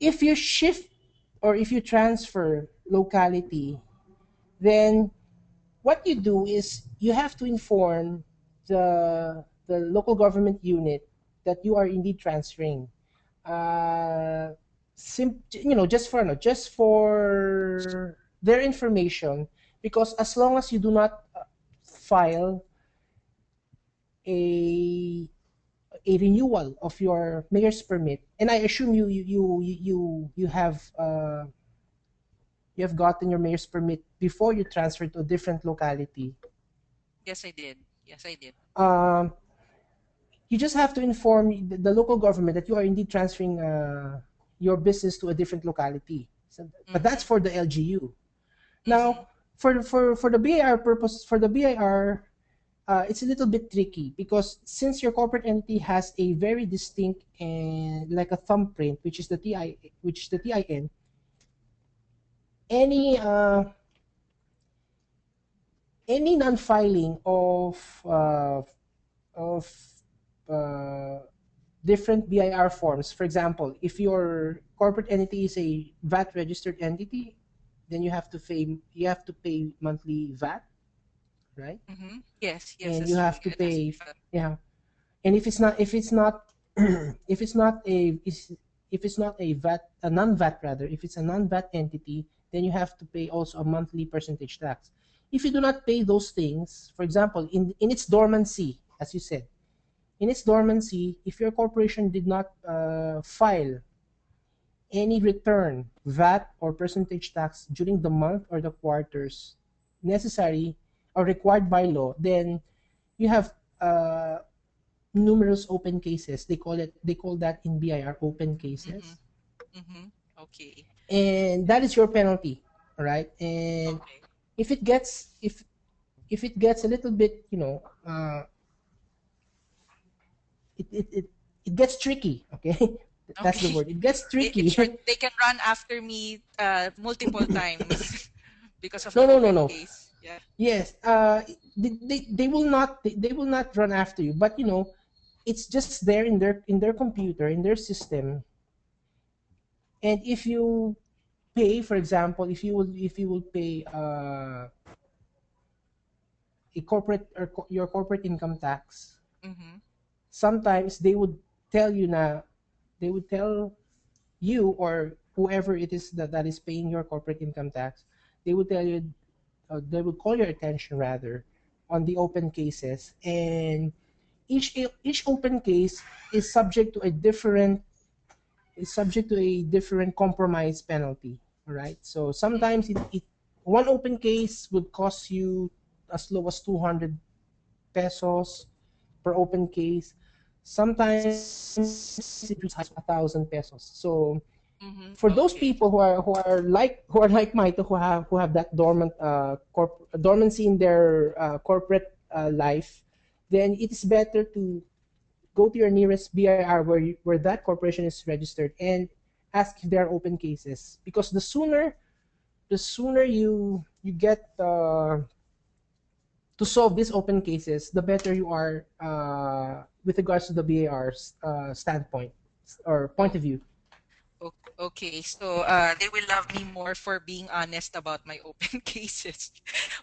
if you shift or if you transfer locality, then what you do is you have to inform the local government unit that you are indeed transferring. Just for their information, because as long as you do not file a a renewal of your mayor's permit, and I assume you have gotten your mayor's permit before you transfer to a different locality. Yes, I did. Yes, I did. Um, you just have to inform the local government that you are indeed transferring your business to a different locality. So, but that's Mm-hmm. for the LGU. Mm-hmm. Now, for the BIR purpose, for the BIR, it's a little bit tricky because since your corporate entity has a very distinct and like a thumbprint, which is the TIN, any uh, any non-filing of uh, different BIR forms. For example, if your corporate entity is a VAT registered entity, then you have to pay monthly VAT, right? Mm-hmm. Yes, yes, And you that's true. have to It has to be pay, felt. yeah. And if it's not if it's not a if it's not a VAT a non-VAT rather if it's a non-VAT entity, then you have to pay also a monthly percentage tax. If you do not pay those things, for example, in its dormancy, as you said, in its dormancy, if your corporation did not file any return, VAT or percentage tax during the month or the quarters necessary or required by law, then you have numerous open cases. They call that in BIR open Mm-hmm. cases, Mm-hmm. Okay. and that is your penalty. All right, and Okay. if it gets if it gets a little bit, it gets tricky. Okay, that's the Okay. word. It gets In short, tricky. they can run after me multiple times because of No, the no, no, open no. case. Yeah. Yes, they will not run after you, but it's just there in their computer, in their system. And if you pay, for example, if you will pay a corporate or your corporate income tax, Mm-hmm. sometimes they would tell you or whoever it is that is paying your corporate income tax. They would tell you, they would call your attention rather on the open cases, and each open case is subject to a different compromise penalty. All right, so sometimes Mm-hmm. one open case would cost you as low as 200 pesos per open case. Sometimes it reaches high 1,000 pesos. So Mm-hmm. for those Okay. people who are like Maito, who have that dormancy in their corporate life, then it is better to go to your nearest BIR where that corporation is registered and ask if there are open cases, because the sooner you get to solve these open cases, the better you are with regards to the BAR's standpoint or point Oh, of view. okay. So they will love me more for being honest about my open cases.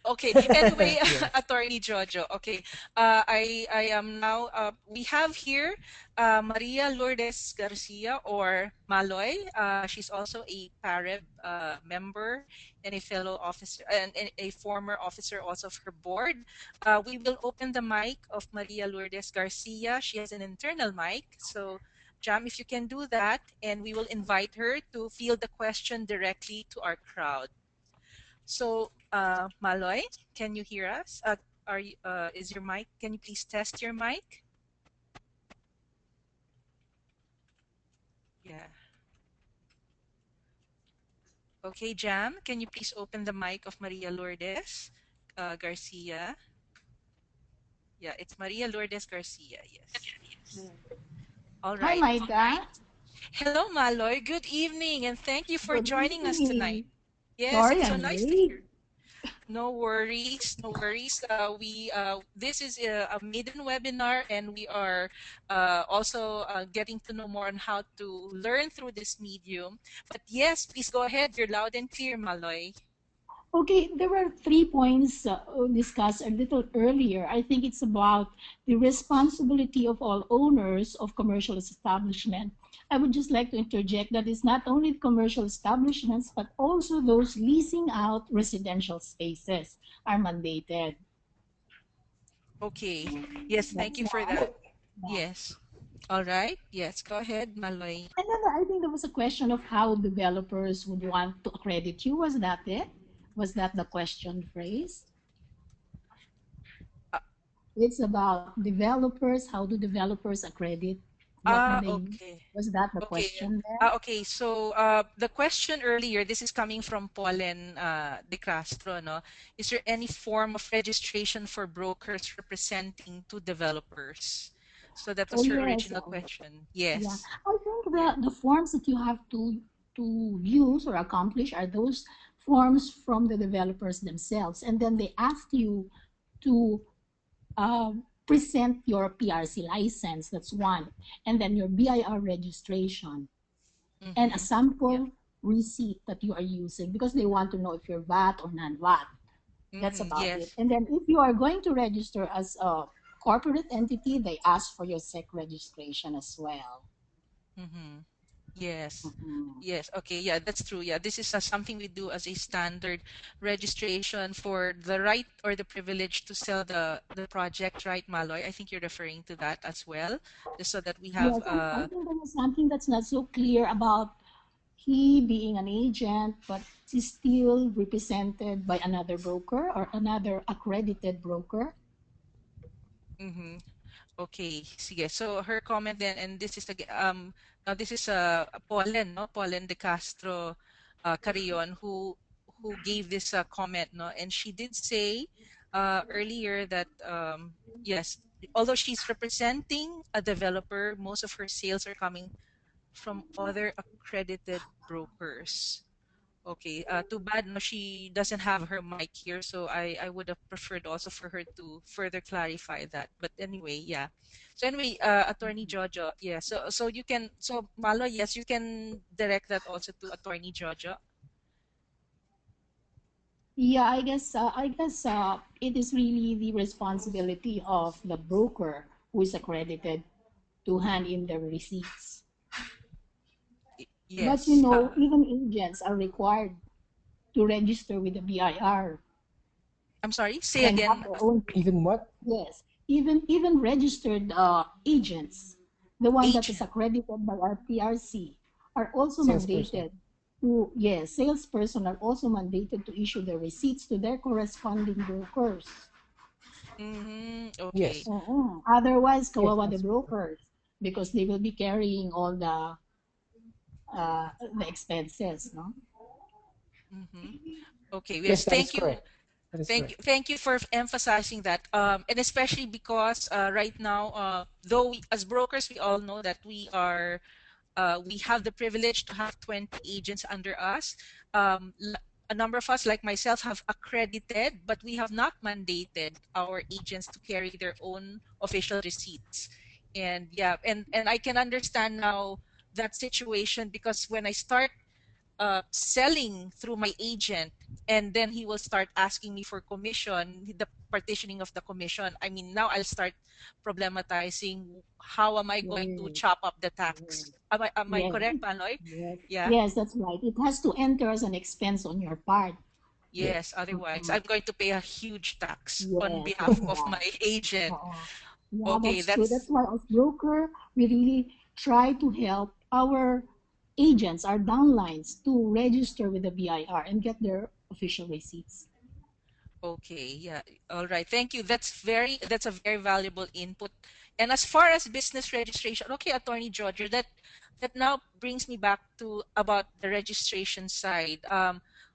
Okay. Anyway, Yeah. Attorney Jojo. Okay. I am now. We have here Maria Lourdes Garcia, or Maloy. She's also a PAREB member and a fellow officer and a former officer also of her board. We will open the mic of Maria Lourdes Garcia. She has an internal mic, so Jam, if you can do that, and we will invite her to field the question directly to our crowd. So, Maloy, can you hear us? Is your mic? Can you please test your mic? Yeah. Okay, Jam, can you please open the mic of Maria Lourdes Garcia? Yeah, it's Maria Lourdes Garcia. Yes. All Hi, right. Maita. Hello, Maloy. Good evening, and thank you for Good joining us tonight. evening. Yes, Sorry it's so I'm nice to late. hear. No worries, no worries. We This is a maiden webinar, and we are also getting to know more on how to learn through this medium. But yes, please go ahead. You're loud and clear, Maloy. Okay, there were 3 points discussed a little earlier. I think it's about the responsibility of all owners of commercial establishment. I would just like to interject that it's not only commercial establishments, but also those leasing out residential spaces are mandated. Okay. Yes, thank That's you for one. that. Yeah. Yes. All right. Yes, go ahead, Maloy. And then I think there was a question of how developers would want to accredit you. Was that it? Was that the question phrase? Uh, It's about developers. How do developers accredit? What do they? okay. Was that the Okay. question there? Okay. So the question earlier, this is coming from Paulen De Castro, no? Is there any form of registration for brokers representing to developers? So that Oh was your yes, original question. yeah. Yes. I think Yeah. the forms that you have to use or accomplish are those forms from the developers themselves, and then they ask you to present your PRC license. That's one, and then your BIR registration and a Mm-hmm. Yeah. sample receipt that you are using because they want to know if you're VAT or non-VAT. That's Mm-hmm. about it. Yes. And then if you are going to register as a corporate entity, they ask for your SEC registration as well. Mm-hmm. Yes. Mhm. Yes. Okay. Yeah, that's true. Yeah, this is something we do as a standard registration for the right or the privilege to sell the project, right, Maloy? I think you're referring to that as well, just so that we have Yes, and I think there was something that's not so clear about he being an agent, but he's still represented by another broker or another accredited broker. mhm. Okay, sige. So her comment then, and this is again, now this is Paulen, no? Paulen De Castro Carrion, who gave this comment, no? And she did say earlier that yes, although she's representing a developer, most of her sales are coming from other accredited brokers. Okay, too bad no, she doesn't have her mic here, so I would have preferred also for her to further clarify that. But anyway, yeah. So anyway, Attorney Jojo, yeah. So you can, so Malo, yes, you can direct that also to Attorney Jojo. Yeah, I guess it is really the responsibility of the broker who is accredited to hand in the receipts. But Yes. even agents are required to register with the BIR I'm sorry. Say and have again. their own. Even what? Yes, even registered agents, the one that is Agent. accredited by our PRC, are also Salesperson. mandated to, yes, salesperson are also mandated to issue the receipts to their corresponding brokers. Mm-hmm. Okay. Yes. Otherwise, Yes, kawawa the that's brokers because they will be carrying all uh, the expenses, no? Mm-hmm. Okay. yes, Yes. that is Thank you. correct. That is correct. Thank you for emphasizing that. And especially because right now, though as brokers, we all know that we have the privilege to have 20 agents under us. A number of us, like myself, have accredited, but we have not mandated our agents to carry their own official receipts. And yeah, and I can understand now that situation because when I start selling through my agent and then he will start asking me for commission, the partitioning of the commission, I mean, now I'll start problematizing how am I going to Yes, chop up the yes, tax. Am I yes, correct, Manoy? yes, Yeah. yes, that's right. It has to enter as an expense on your part. Yes, Yes. otherwise Mhm. I'm going to pay a huge tax on Yes, behalf that's of right. my agent. Oo. Yeah, Okay, that's true. That's that's why as broker, we really try to help our agents, our downlines, to register with the BIR and get their official receipts. Okay, yeah. All right. Thank you. That's a very valuable input. And as far as business registration, okay, Attorney Georgia, that now brings me back to about the registration side.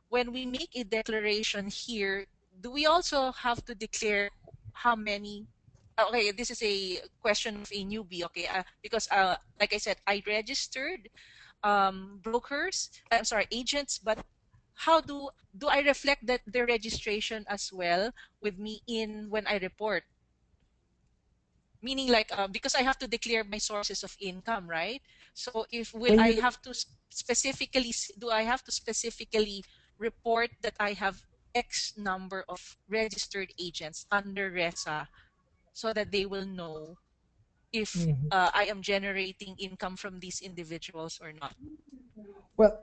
When we make a declaration here, do we also have to declare how many? Okay, this is a question of a newbie. Okay, because like I said, I registered brokers. I'm sorry, agents, but how do I reflect that the registration as well with me in when I report? Meaning like because I have to declare my sources of income, right? So if will When I you have to specifically do I have to specifically report that I have X number of registered agents under RESA so that they will know if Mhm. I am generating income from these individuals or not? Well,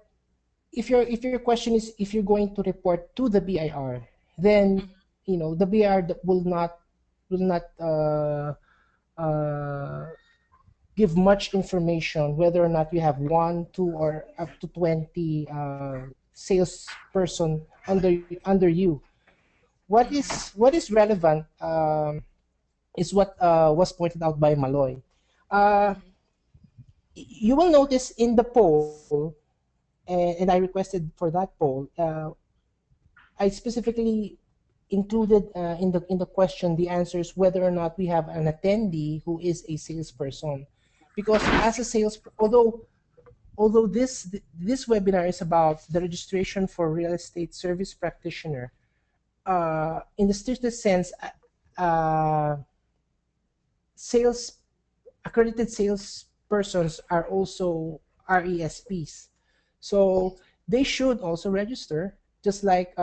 if your question is if you're going to report to the BIR, then Mhm. the BIR will not uh, give much information whether or not you have one, two, or up to 20 salesperson under you. What Mhm. is relevant is what was pointed out by Maloy. Uh, Mhm. you will notice in the poll, and I requested for that poll. I specifically included in the question the answers whether or not we have an attendee who is a salesperson, because as a sales although this webinar is about the registration for real estate service practitioner, in the strictest sense, uh, sales accredited salespersons are also RESPs. So they should also register, just like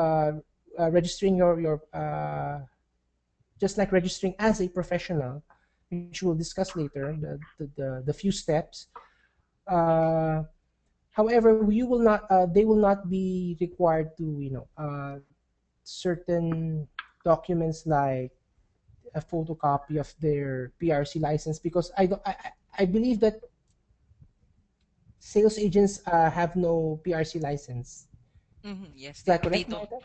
registering just like registering as a professional, which we'll discuss later. The few steps. Uh, However, you will not. They will not be required to certain documents like a photocopy of their PRC license, because I believe that sales agents have no PRC license. Mhm. Yes, Is that they correct, don't. Martha?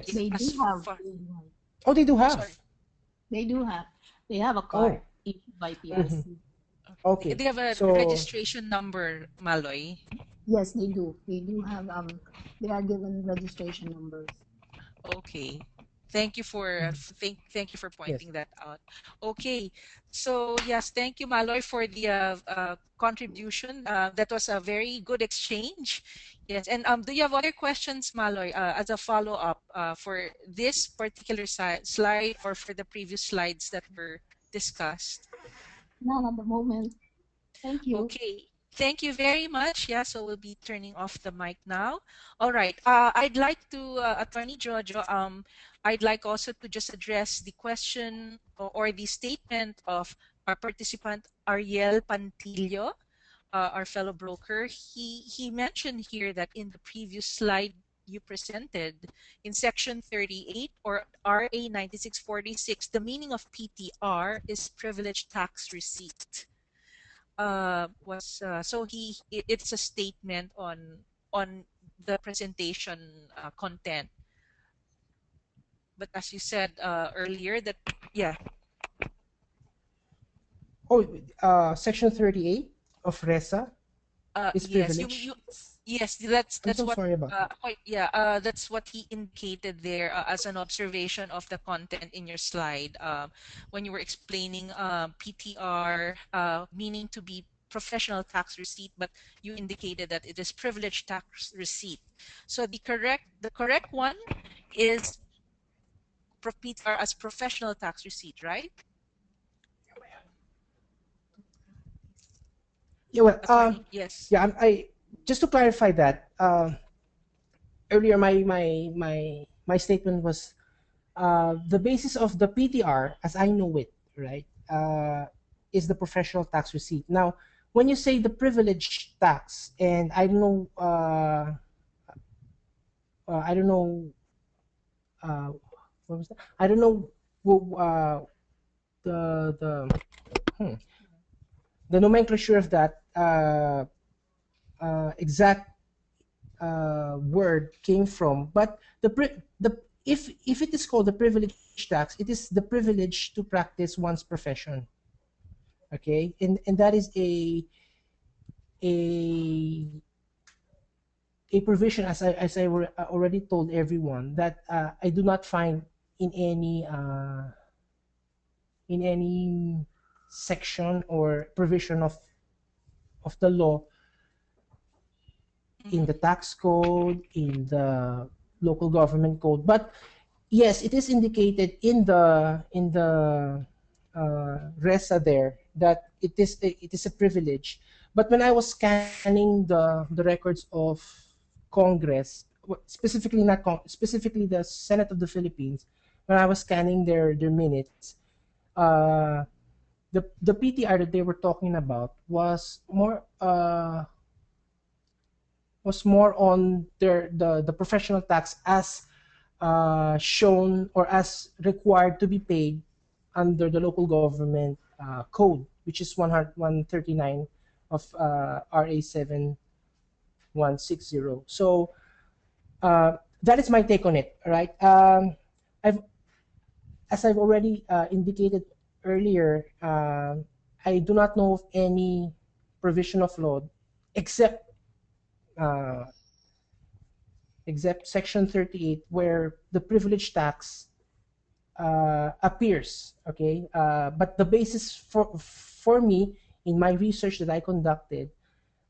If Yes. They as do have. far They do have. Oh, they do oh sorry. have. They do have. They have a Oh. card issued by Hmm. PRC. They Okay. have a So registration number, Maloy. Yes, they do. They do have. They are given registration numbers. Okay. Thank you for mhm, thank you for yes. pointing that out. Okay. So yes, thank you, Maloy, for the contribution. That was a very good exchange. Yes. And do you have other questions, Maloy, as a follow-up for this particular slide or for the previous slides that were discussed? None at the moment. Thank you. Okay, thank you very much. Yeah, so we'll be turning off the mic now. All right. I'd like to, Attorney Jojo, I'd like also to just address the question or the statement of our participant, Ariel Pantillo, our fellow broker. He mentioned here that in the previous slide you presented in section 38 or RA 9646, the meaning of PTR is privileged tax receipt. Was so it's a statement on the presentation content, but as you said earlier that yeah. Oh, Section 38 of RESA is Yes, privileged. yes, I'm that's so what sorry about that. yeah, that's what he indicated there as an observation of the content in your slide when you were explaining PTR meaning to be professional tax receipt, but you indicated that it is privileged tax receipt. So the correct one is PTR as professional tax receipt, right? Yeah, well, Attorney, yes. yeah, I just to clarify that, earlier my statement was the basis of the PTR, as I know it, right, is the professional tax receipt. Now, when you say the privilege tax, and I don't know, uh, what was that? I don't know the hmm, the nomenclature of that exact word came from, but the if it is called the privilege tax, it is the privilege to practice one's profession. Okay, and that is a a provision, as I already told everyone, that I do not find in any section or provision of the law, in the Mm-hmm. tax code, in the local government code. But yes, it is indicated in the RESA there that it is a privilege. But when I was scanning the records of Congress, specifically not specifically the Senate of the Philippines, when I was scanning their minutes, uh, the PTR that they were talking about was more on the professional tax as shown or as required to be paid under the local government code, which is 139 of RA 7160. So that is my take on it. All right. I've as I've already indicated earlier, I do not know of any provision of law except uh, except Section 38, where the privilege tax appears. Okay, but the basis for me in my research that I conducted,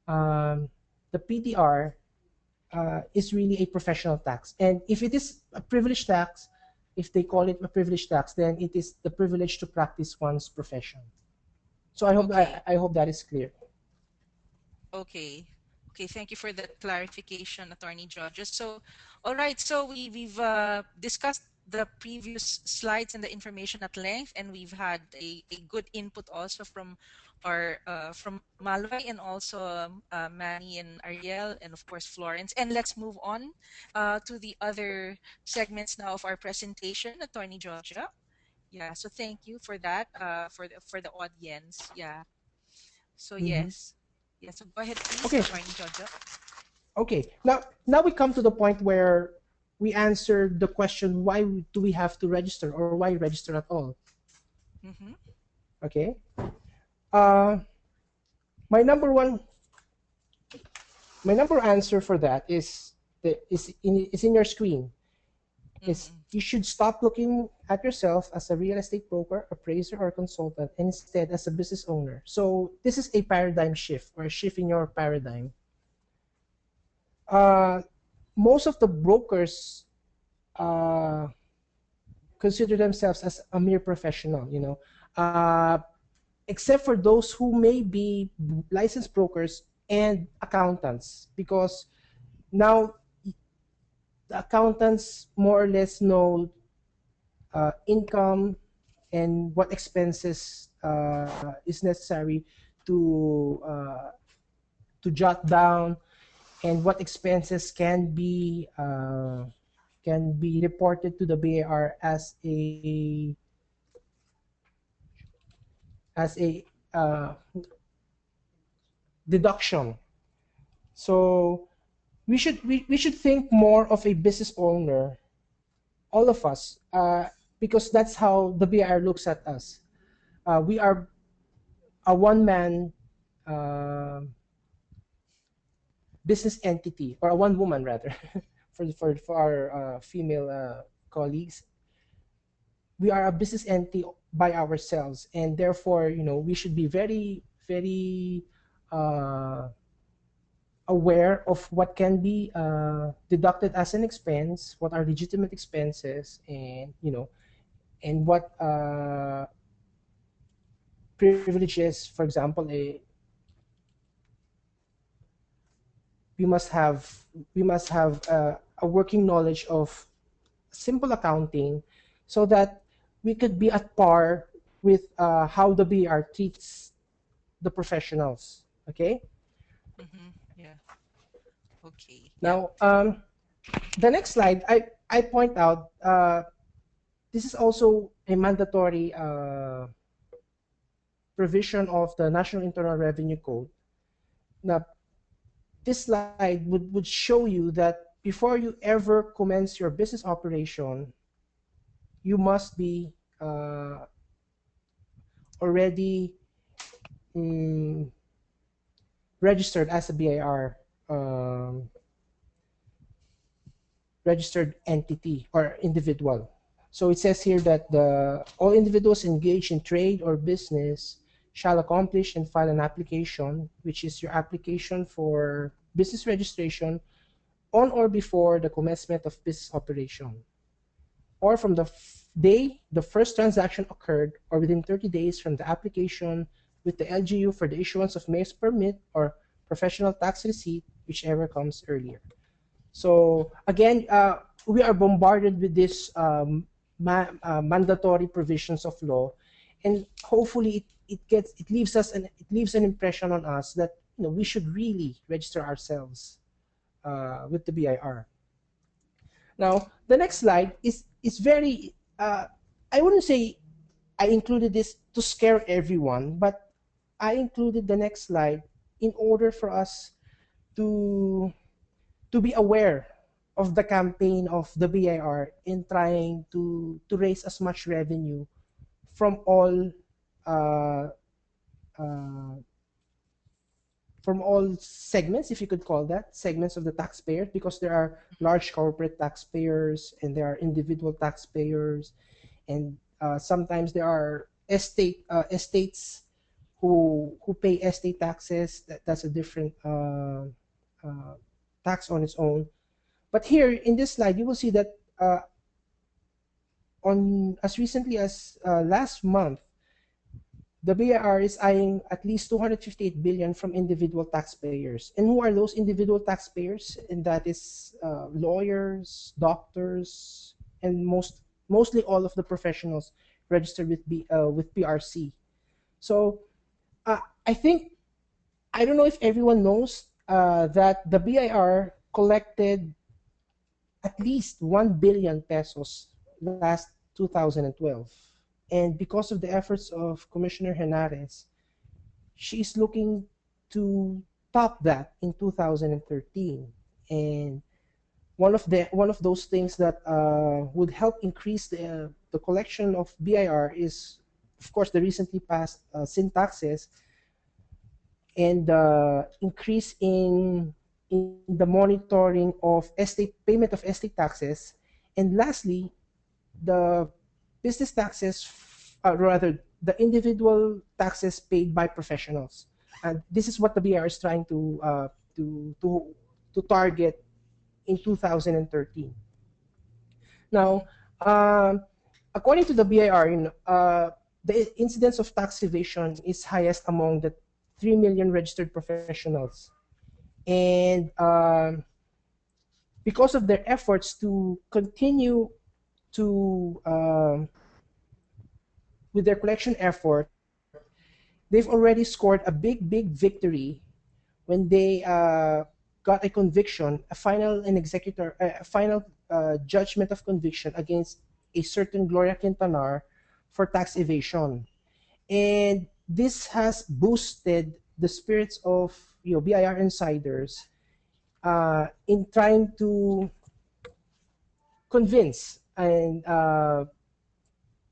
um, the PTR is really a professional tax, and if it is a privilege tax, if they call it a privilege tax, then it is the privilege to practice one's profession. So Okay. I hope that is clear. Okay. Okay, thank you for that clarification, Attorney Judges. So, all right, so we've discussed the previous slides and the information at length, and we've had a good input also from our from Malloy and also Manny and Ariel and of course Florence. And let's move on to the other segments now of our presentation, Attorney Georgia. Yeah, so thank you for that for the audience. Yeah. So Mm-hmm. yes. Yeah, so go ahead please, Okay, Attorney Jojo. okay. Now we come to the point where we answer the question, why do we have to register, or why register at all? Mm-hmm. Okay. Uh, my number one my number answer for that is in your screen. Is Mm-hmm. you should stop looking at yourself as a real estate broker, appraiser, or consultant, and instead as a business owner. So this is a paradigm shift, or a shift in your paradigm. Uh, Most of the brokers uh, consider themselves as a mere professional, except for those who may be licensed brokers and accountants, because now the accountants more or less know income and what expenses is necessary to jot down, and what expenses can be reported to the BAR as a deduction. So we should think more of a business owner, all of us, because that's how the BIR looks at us. We are a one-man uh, business entity, or a one-woman rather, for our female colleagues. We are a business entity by ourselves, and therefore, we should be very, very uh, aware of what can be deducted as an expense, what are legitimate expenses, and and what privileges. For example, we must have a working knowledge of simple accounting, so that we could be at par with how the BR treats the professionals. Okay. Mm-hmm. Yeah. Okay. Yeah. Now, the next slide, I point out, this is also a mandatory provision of the National Internal Revenue Code. Now, this slide would show you that before you ever commence your business operation, you must be already mm, registered as a BIR registered entity or individual. So it says here that all individuals engaged in trade or business shall accomplish and file an application, which is your application for business registration on or before the commencement of business operation, or from the day the first transaction occurred, or within 30 days from the application with the LGU for the issuance of mayor's permit or professional tax receipt, whichever comes earlier. So again, we are bombarded with this mandatory provisions of law, and hopefully it leaves an impression on us that we should really register ourselves with the BIR. Now the next slide is very I wouldn't say I included this to scare everyone, but I included the next slide in order for us to be aware of the campaign of the BIR in trying to raise as much revenue from all uh, uh, segments, if you could call that segments of the taxpayers, because there are large corporate taxpayers and there are individual taxpayers, and sometimes there are estates who pay estate taxes. That's a different uh, tax on its own. But here in this slide, you will see that on as recently as last month, the BIR is eyeing at least 258 billion from individual taxpayers. And who are those individual taxpayers? And that is lawyers, doctors, and mostly all of the professionals registered with PRC. So I think, I don't know if everyone knows that the BIR collected at least 1 billion pesos last 2012. And because of the efforts of Commissioner Henares, she is looking to top that in 2013. And one of those things that would help increase the collection of BIR is, of course, the recently passed sin taxes and the increase in the monitoring of payment of estate taxes, and lastly, the business taxes, rather the individual taxes paid by professionals. And this is what the BIR is trying to to target in 2013. Now, according to the BIR, the incidence of tax evasion is highest among the 3 million registered professionals. And because of their efforts to continue to with their collection effort, they've already scored a big victory when they got a conviction, a final and executor, a final judgment of conviction against a certain Gloria Quintanar for tax evasion. And this has boosted the spirits of BIR insiders in trying to convince and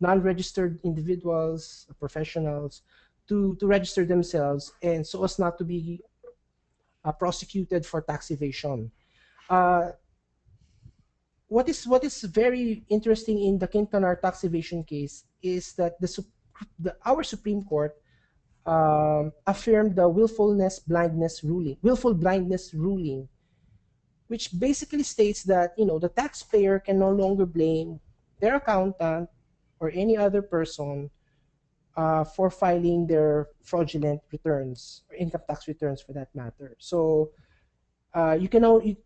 non-registered individuals, professionals, to register themselves, and so as not to be prosecuted for tax evasion. Uh, what is very interesting in the Quintanar tax evasion case is that our Supreme Court affirmed the willful blindness ruling, which basically states that the taxpayer can no longer blame their accountant or any other person for filing their fraudulent returns or income tax returns, for that matter. So you can only,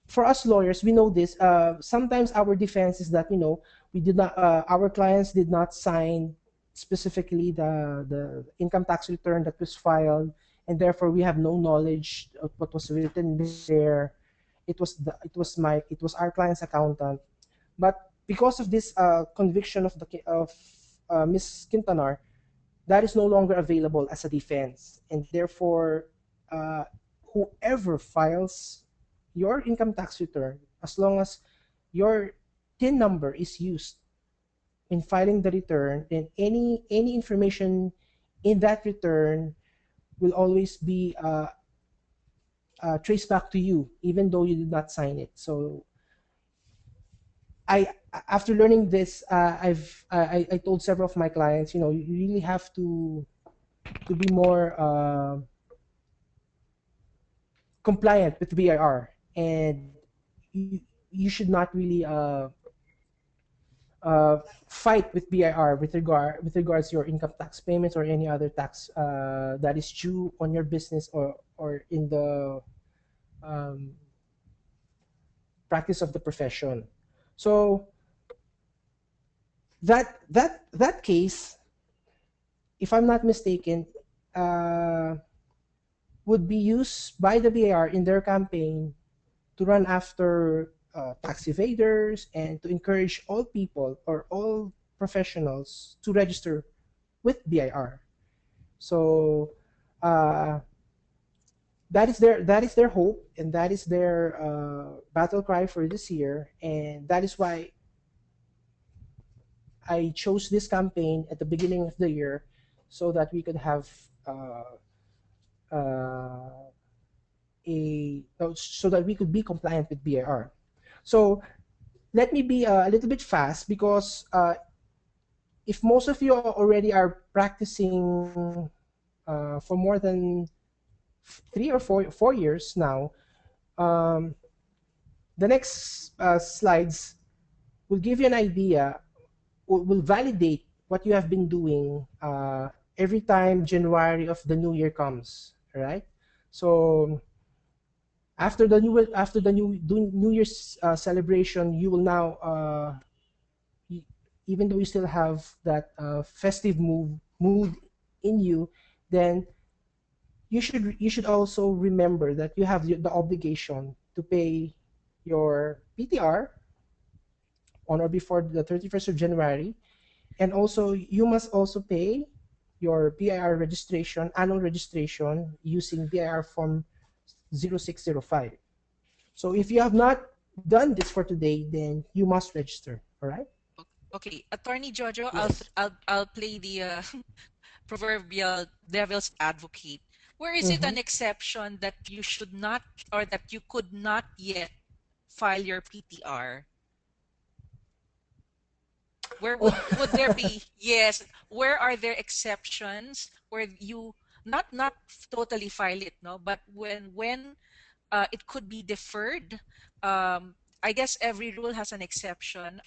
for us lawyers, we know this. Sometimes our defense is that we did not, our clients did not sign specifically the income tax return that was filed, and therefore we have no knowledge of what was written there. It was our client's accountant. But because of this conviction of Ms. Quintanar, that is no longer available as a defense, and therefore whoever files your income tax return, as long as your TIN number is used in filing the return, then any information in that return will always be traced back to you, even though you did not sign it. So I, after learning this, I told several of my clients, you know, you really have to be more compliant with BIR, and you should not really uh, fight with BIR with regards to your income tax payments or any other tax that is due on your business or in the um, practice of the profession. So that case, if I'm not mistaken, uh, would be used by the BIR in their campaign to run after tax evaders and to encourage all people or all professionals to register with BIR. So uh, that is their hope, and that is their battle cry for this year, and that is why I chose this campaign at the beginning of the year, so that we could have uh, so that we could be compliant with BIR. So let me be a little bit fast, because if most of you already are practicing for more than 3 or 4 years now, um, the next slides will give you an idea, will validate what you have been doing every time January of the new year comes, right? So after the New Year's celebration, you will now even though you still have that festive mood in you, then you should also remember that you have the obligation to pay your PTR on or before the 31st of January, and also you must also pay your BIR registration, annual registration, using BIR form 0605. So if you have not done this for today, then you must register. All right? Okay, Attorney Jojo, Yes. I'll play the proverbial devil's advocate. Where is it Mm-hmm. an exception that you should not, or that you could not yet file your PTR? Where would there be, yes, where are there exceptions where you not totally file it, no, but when it could be deferred? I guess every rule has an exception.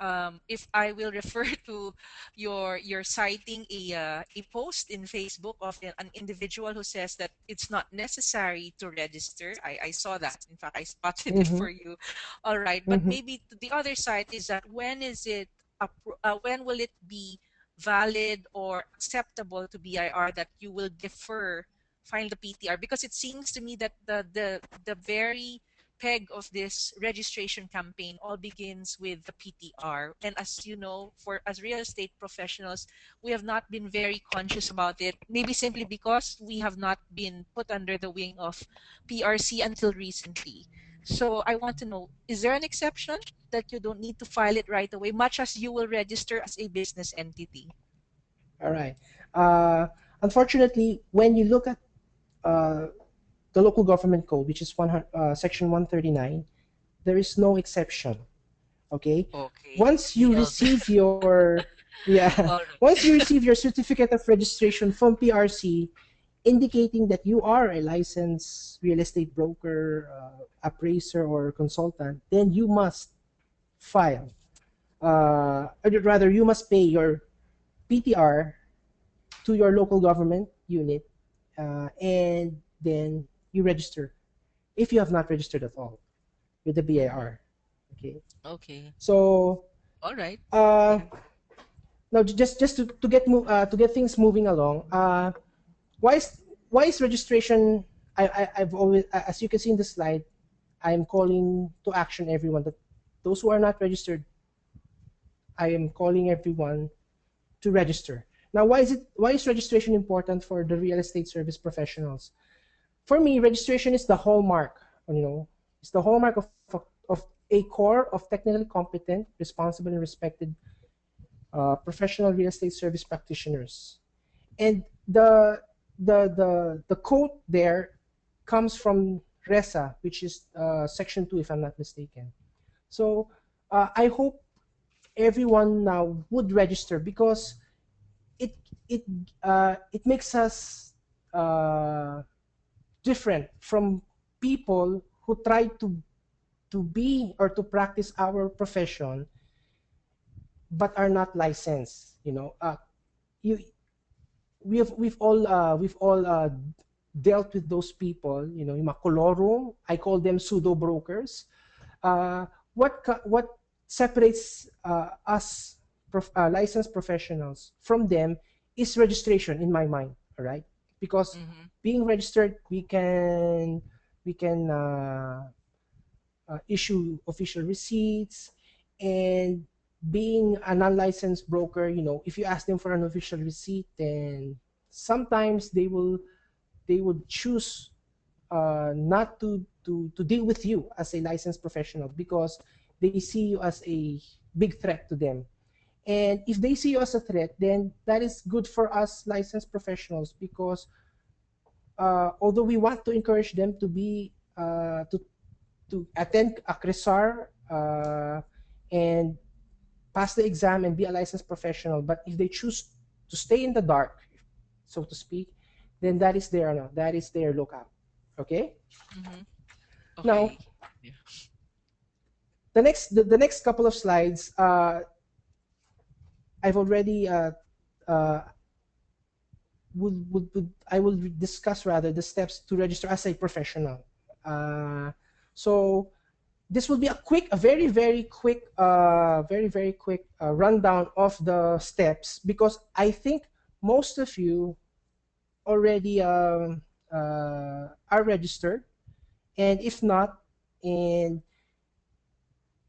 If I will refer to your citing a post in Facebook of an individual who says that it's not necessary to register. I saw that. In fact, I spotted it Mm-hmm. for you. All right, but Mm-hmm. maybe the other side is that when will it be valid or acceptable to BIR that you will defer filing the PTR? Because it seems to me that the very peg of this registration campaign all begins with the PTR. And as you know, for as real estate professionals, we have not been very conscious about it, maybe simply because we have not been put under the wing of PRC until recently. So I want to know, is there an exception that you don't need to file it right away, much as you will register as a business entity? All right. Uh, Unfortunately, when you look at uh, the local government code, which is section 139, there is no exception. Okay. Okay, Once you nailed. receive your yeah, All once you right. receive your certificate of registration from PRC, indicating that you are a licensed real estate broker, appraiser, or consultant, then you must file. Or rather, you must pay your PTR to your local government unit, and then you register if you have not registered at all with the Mhm. BIR. Okay. Okay. So All right. uh, now just to get things moving along. Why is why is registration? I've always, as you can see in the slide, I'm calling to action everyone that those who are not registered, I am calling everyone to register. Now, why is registration important for the real estate service professionals? For me, registration is the hallmark, you know, It's the hallmark of a core of technically competent, responsible, and respected professional real estate service practitioners. And the quote there comes from RESA, which is Section 2, if I'm not mistaken. So I hope everyone now would register, because it it makes us different from people who try to be or to practice our profession but are not licensed. You we've all dealt with those people. Yung mga koloro, I call them pseudo brokers. What separates us licensed professionals from them is registration, in my mind. All right, because being registered, we can issue official receipts. And being a non-licensed broker, if you ask them for an official receipt, then sometimes they would choose not to deal with you as a licensed professional, because they see you as a big threat to them. And if they see you as a threat, then that is good for us licensed professionals, because although we want to encourage them to be to attend a CRESAR and pass the exam and be a licensed professional, but if they choose to stay in the dark, so to speak, then that is their lookout. Okay. Okay. Now, Yeah. the next couple of slides, I've already I will discuss rather the steps to register as a professional. So this will be a very quick rundown of the steps, because I think most of you already are registered, and if not, and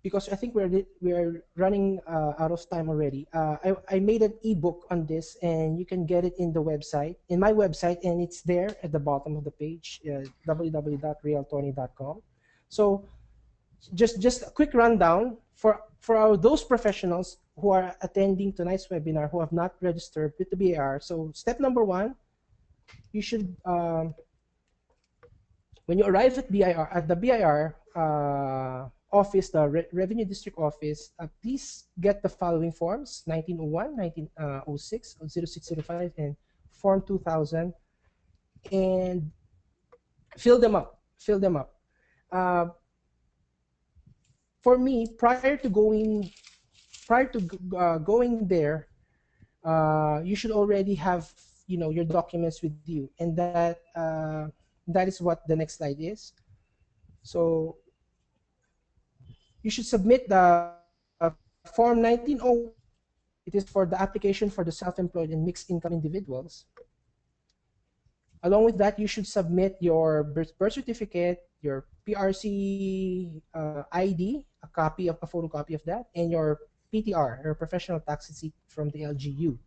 because I think we're running out of time already. I made an ebook on this, and you can get it in my website, and it's there at the bottom of the page, www.realtony.com. So just a quick rundown for those professionals who are attending tonight's webinar who have not registered with the BIR. So step number 1, you should when you arrive at the BIR office, the Revenue District Office, please get the following forms: 1901, 1906, 0605, and Form 2000, and fill them up. For me, prior to going there, you should already have your documents with you, and that is what the next slide is. So you should submit the Form 1901. It is for the application for the self-employed and mixed income individuals. Along with that, you should submit your birth certificate, your PRC ID, a photocopy of that, and your PTR, your professional tax receipt from the LGU.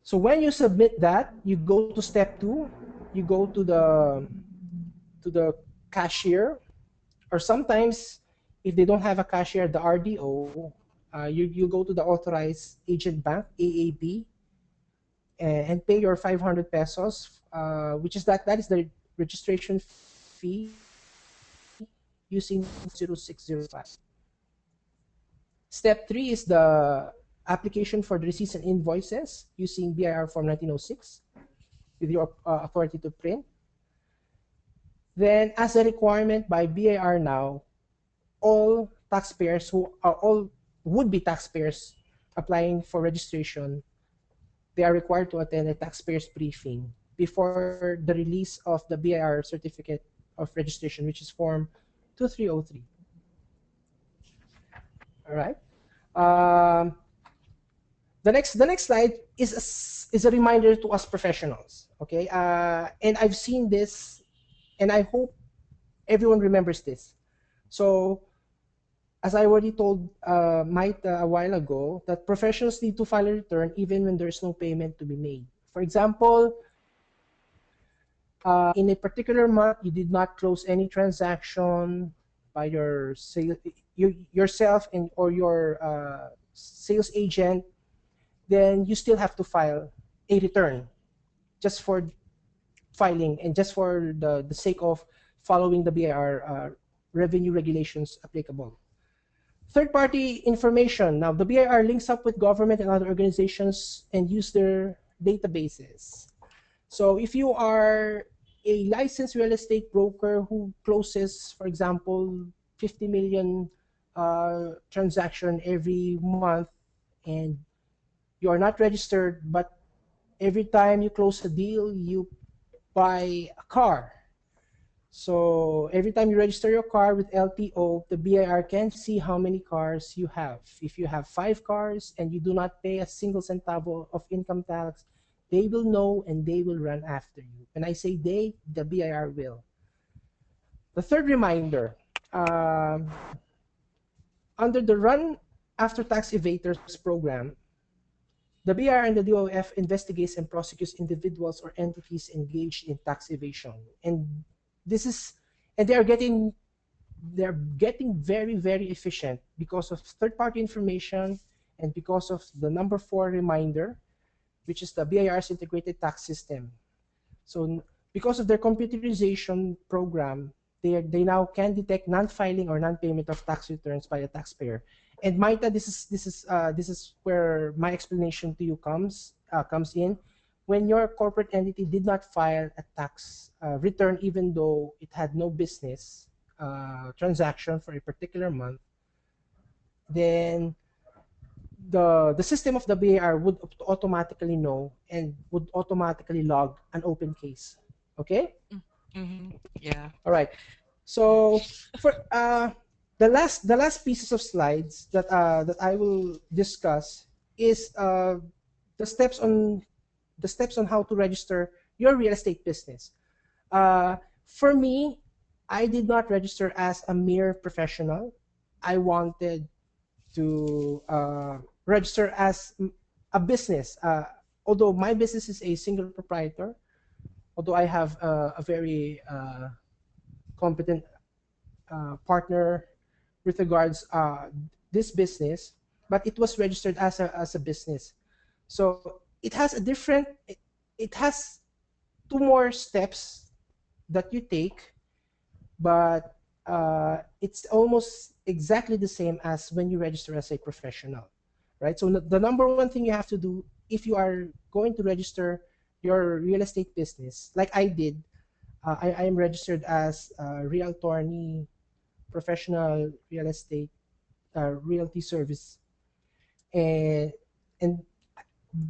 So when you submit that, you go to step 2. You go to the cashier, or sometimes if they don't have a cashier, the RDO. You go to the authorized agent bank, AAB, and pay your 500 pesos, which is that is the registration fee using 0605. Step 3 is the application for the receipts and invoices using BIR Form 1906 with your authority to print. Then, as a requirement by BIR now, all taxpayers who are all would-be taxpayers applying for registration, they are required to attend a taxpayers briefing before the release of the BIR certificate of registration, which is Form 2303. All right. The next slide is a reminder to us professionals. Okay, and I've seen this, and I hope everyone remembers this. So, as I already told Maita a while ago, that professionals need to file a return even when there is no payment to be made. For example, In a particular month, you did not close any transaction by yourself and or your sales agent, then you still have to file a return just for filing and just for the sake of following the BIR revenue regulations applicable. Third-party information. Now, the BIR links up with government and other organizations and use their databases. So if you are a licensed real estate broker who closes, for example, 50 million transaction every month, and you are not registered, but every time you close a deal, you buy a car. So every time you register your car with LTO, the BIR can see how many cars you have. If you have 5 cars and you do not pay a single centavo of income tax, they will know and they will run after you. When I say they, the BIR will. The third reminder, under the Run After Tax Evaders program, the BIR and the DOF investigates and prosecutes individuals or entities engaged in tax evasion. And this is, and they're getting very, very efficient because of third-party information and because of the number 4 reminder, which is the BIR's integrated tax system. So because of their computerization program, they now can detect non-filing or non-payment of tax returns by a taxpayer. And Maita, this is where my explanation to you comes in. When your corporate entity did not file a tax return, even though it had no business transaction for a particular month, then the system of the BAR would automatically know and would automatically log an open case. Okay? Mm-hmm. Yeah. All right. So for the last pieces of slides that I will discuss is the steps on how to register your real estate business. For me, I did not register as a mere professional. I wanted to register as a business. Although my business is a single proprietor, although I have a very competent partner with regards this business, but it was registered as a business. So it has it has 2 more steps that you take, but it's almost exactly the same as when you register as a professional, right? So the number 1 thing you have to do if you are going to register your real estate business, like I did, I am registered as a real attorney, professional real estate, realty service, and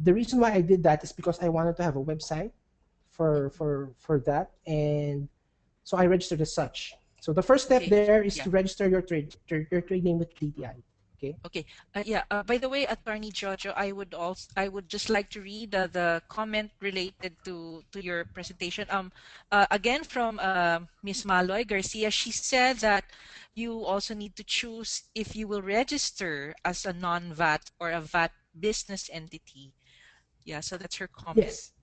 the reason why I did that is because I wanted to have a website for that, and so I registered as such. So the first step there is to register your trade name with DTI. Okay. Okay. Yeah. By the way, Attorney Jojo, I would just like to read the comment related to your presentation. Again from Miss Maloy Garcia, she said that you also need to choose if you will register as a non-VAT or a VAT business entity. Yeah. So that's her comment. Yes.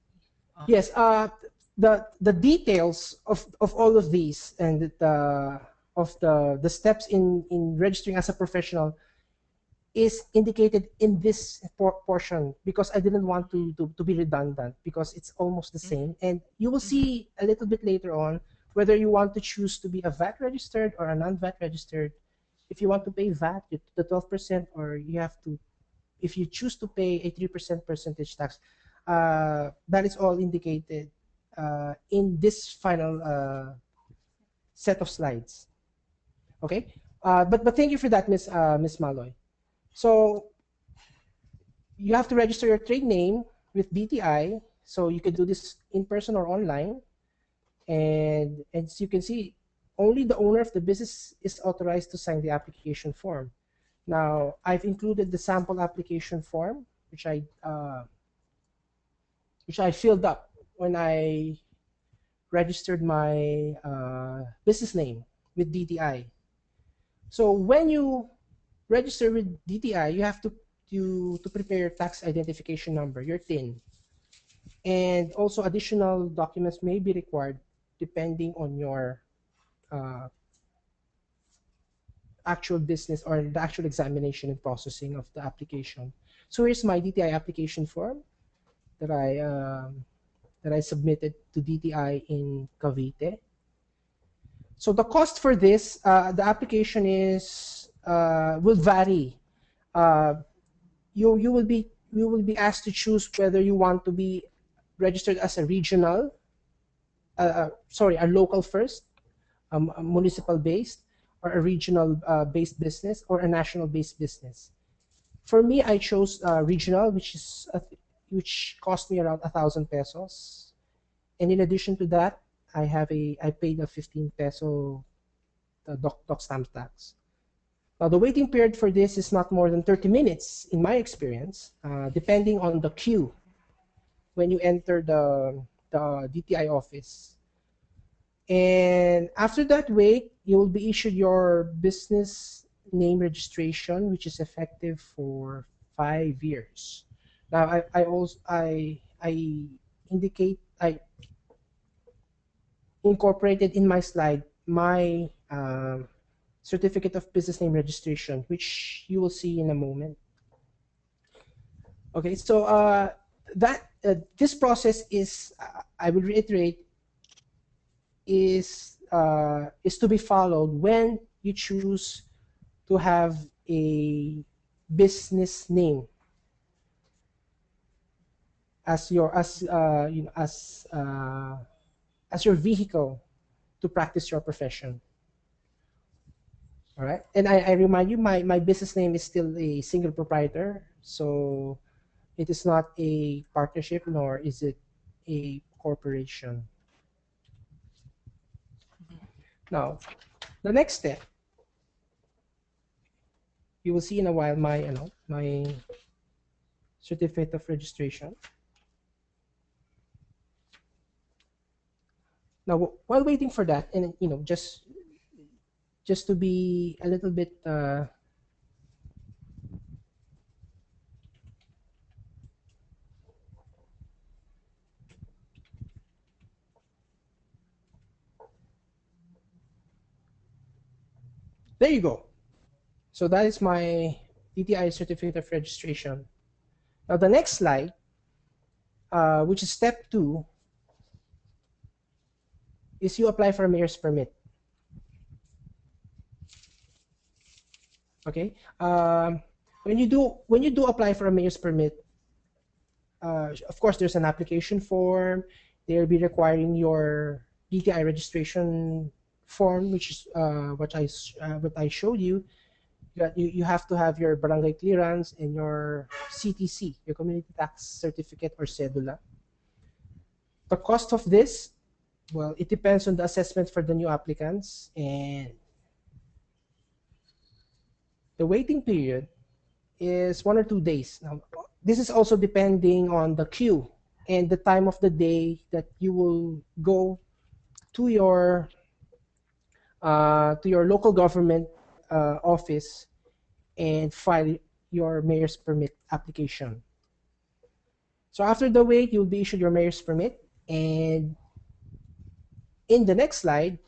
Yes. The details of all of these and the steps in registering as a professional is indicated in this portion, because I didn't want to be redundant, because it's almost the same. And you will see a little bit later on whether you want to choose to be a VAT registered or a non-VAT registered. If you want to pay VAT, the 12%, or you have to, if you choose to pay a 3% percentage tax, that is all indicated in this final set of slides. Okay, but thank you for that, Miss Maloy. So you have to register your trade name with DTI. So you can do this in person or online. And as you can see, only the owner of the business is authorized to sign the application form. Now, I've included the sample application form, which I filled up when I registered my business name with DTI. So when you register with DTI, you have to prepare your tax identification number, your TIN. And also additional documents may be required depending on your uh, actual business or the actual examination and processing of the application. So here's my DTI application form that I submitted to DTI in Cavite. So the cost for this, the application is will vary. Uh, you will be asked to choose whether you want to be registered as a regional, sorry, a local first, a municipal based, or a regional based business, or a national based business. For me, I chose regional, which cost me around 1,000 pesos. And in addition to that, I paid a 15 peso doc stamp tax. Now, the waiting period for this is not more than 30 minutes, in my experience, depending on the queue when you enter the DTI office. And after that wait, you will be issued your business name registration, which is effective for 5 years. Now, I indicate, I incorporated in my slide my certificate of business name registration, which you will see in a moment. Okay, so this process is, I will reiterate, is to be followed when you choose to have a business name as your as your vehicle to practice your profession. All right, and I remind you, my business name is still a single proprietor, so it is not a partnership, nor is it a corporation. Now, the next step, you will see in a while my certificate of registration. Now, while waiting for that, and just to be a little bit there you go. So that is my DTI certificate of registration. Now the next slide, which is step 2, is you apply for a mayor's permit. Okay, when you do apply for a mayor's permit, of course there's an application form. They'll be requiring your DTI registration form, which is what I showed you. You have to have your barangay clearance and your CTC, your community tax certificate or cedula. The cost of this, well, it depends on the assessment for the new applicants, and the waiting period is 1 or 2 days. Now, this is also depending on the queue and the time of the day that you will go to your local government office and file your mayor's permit application. So after the wait, you'll be issued your mayor's permit, and in the next slide,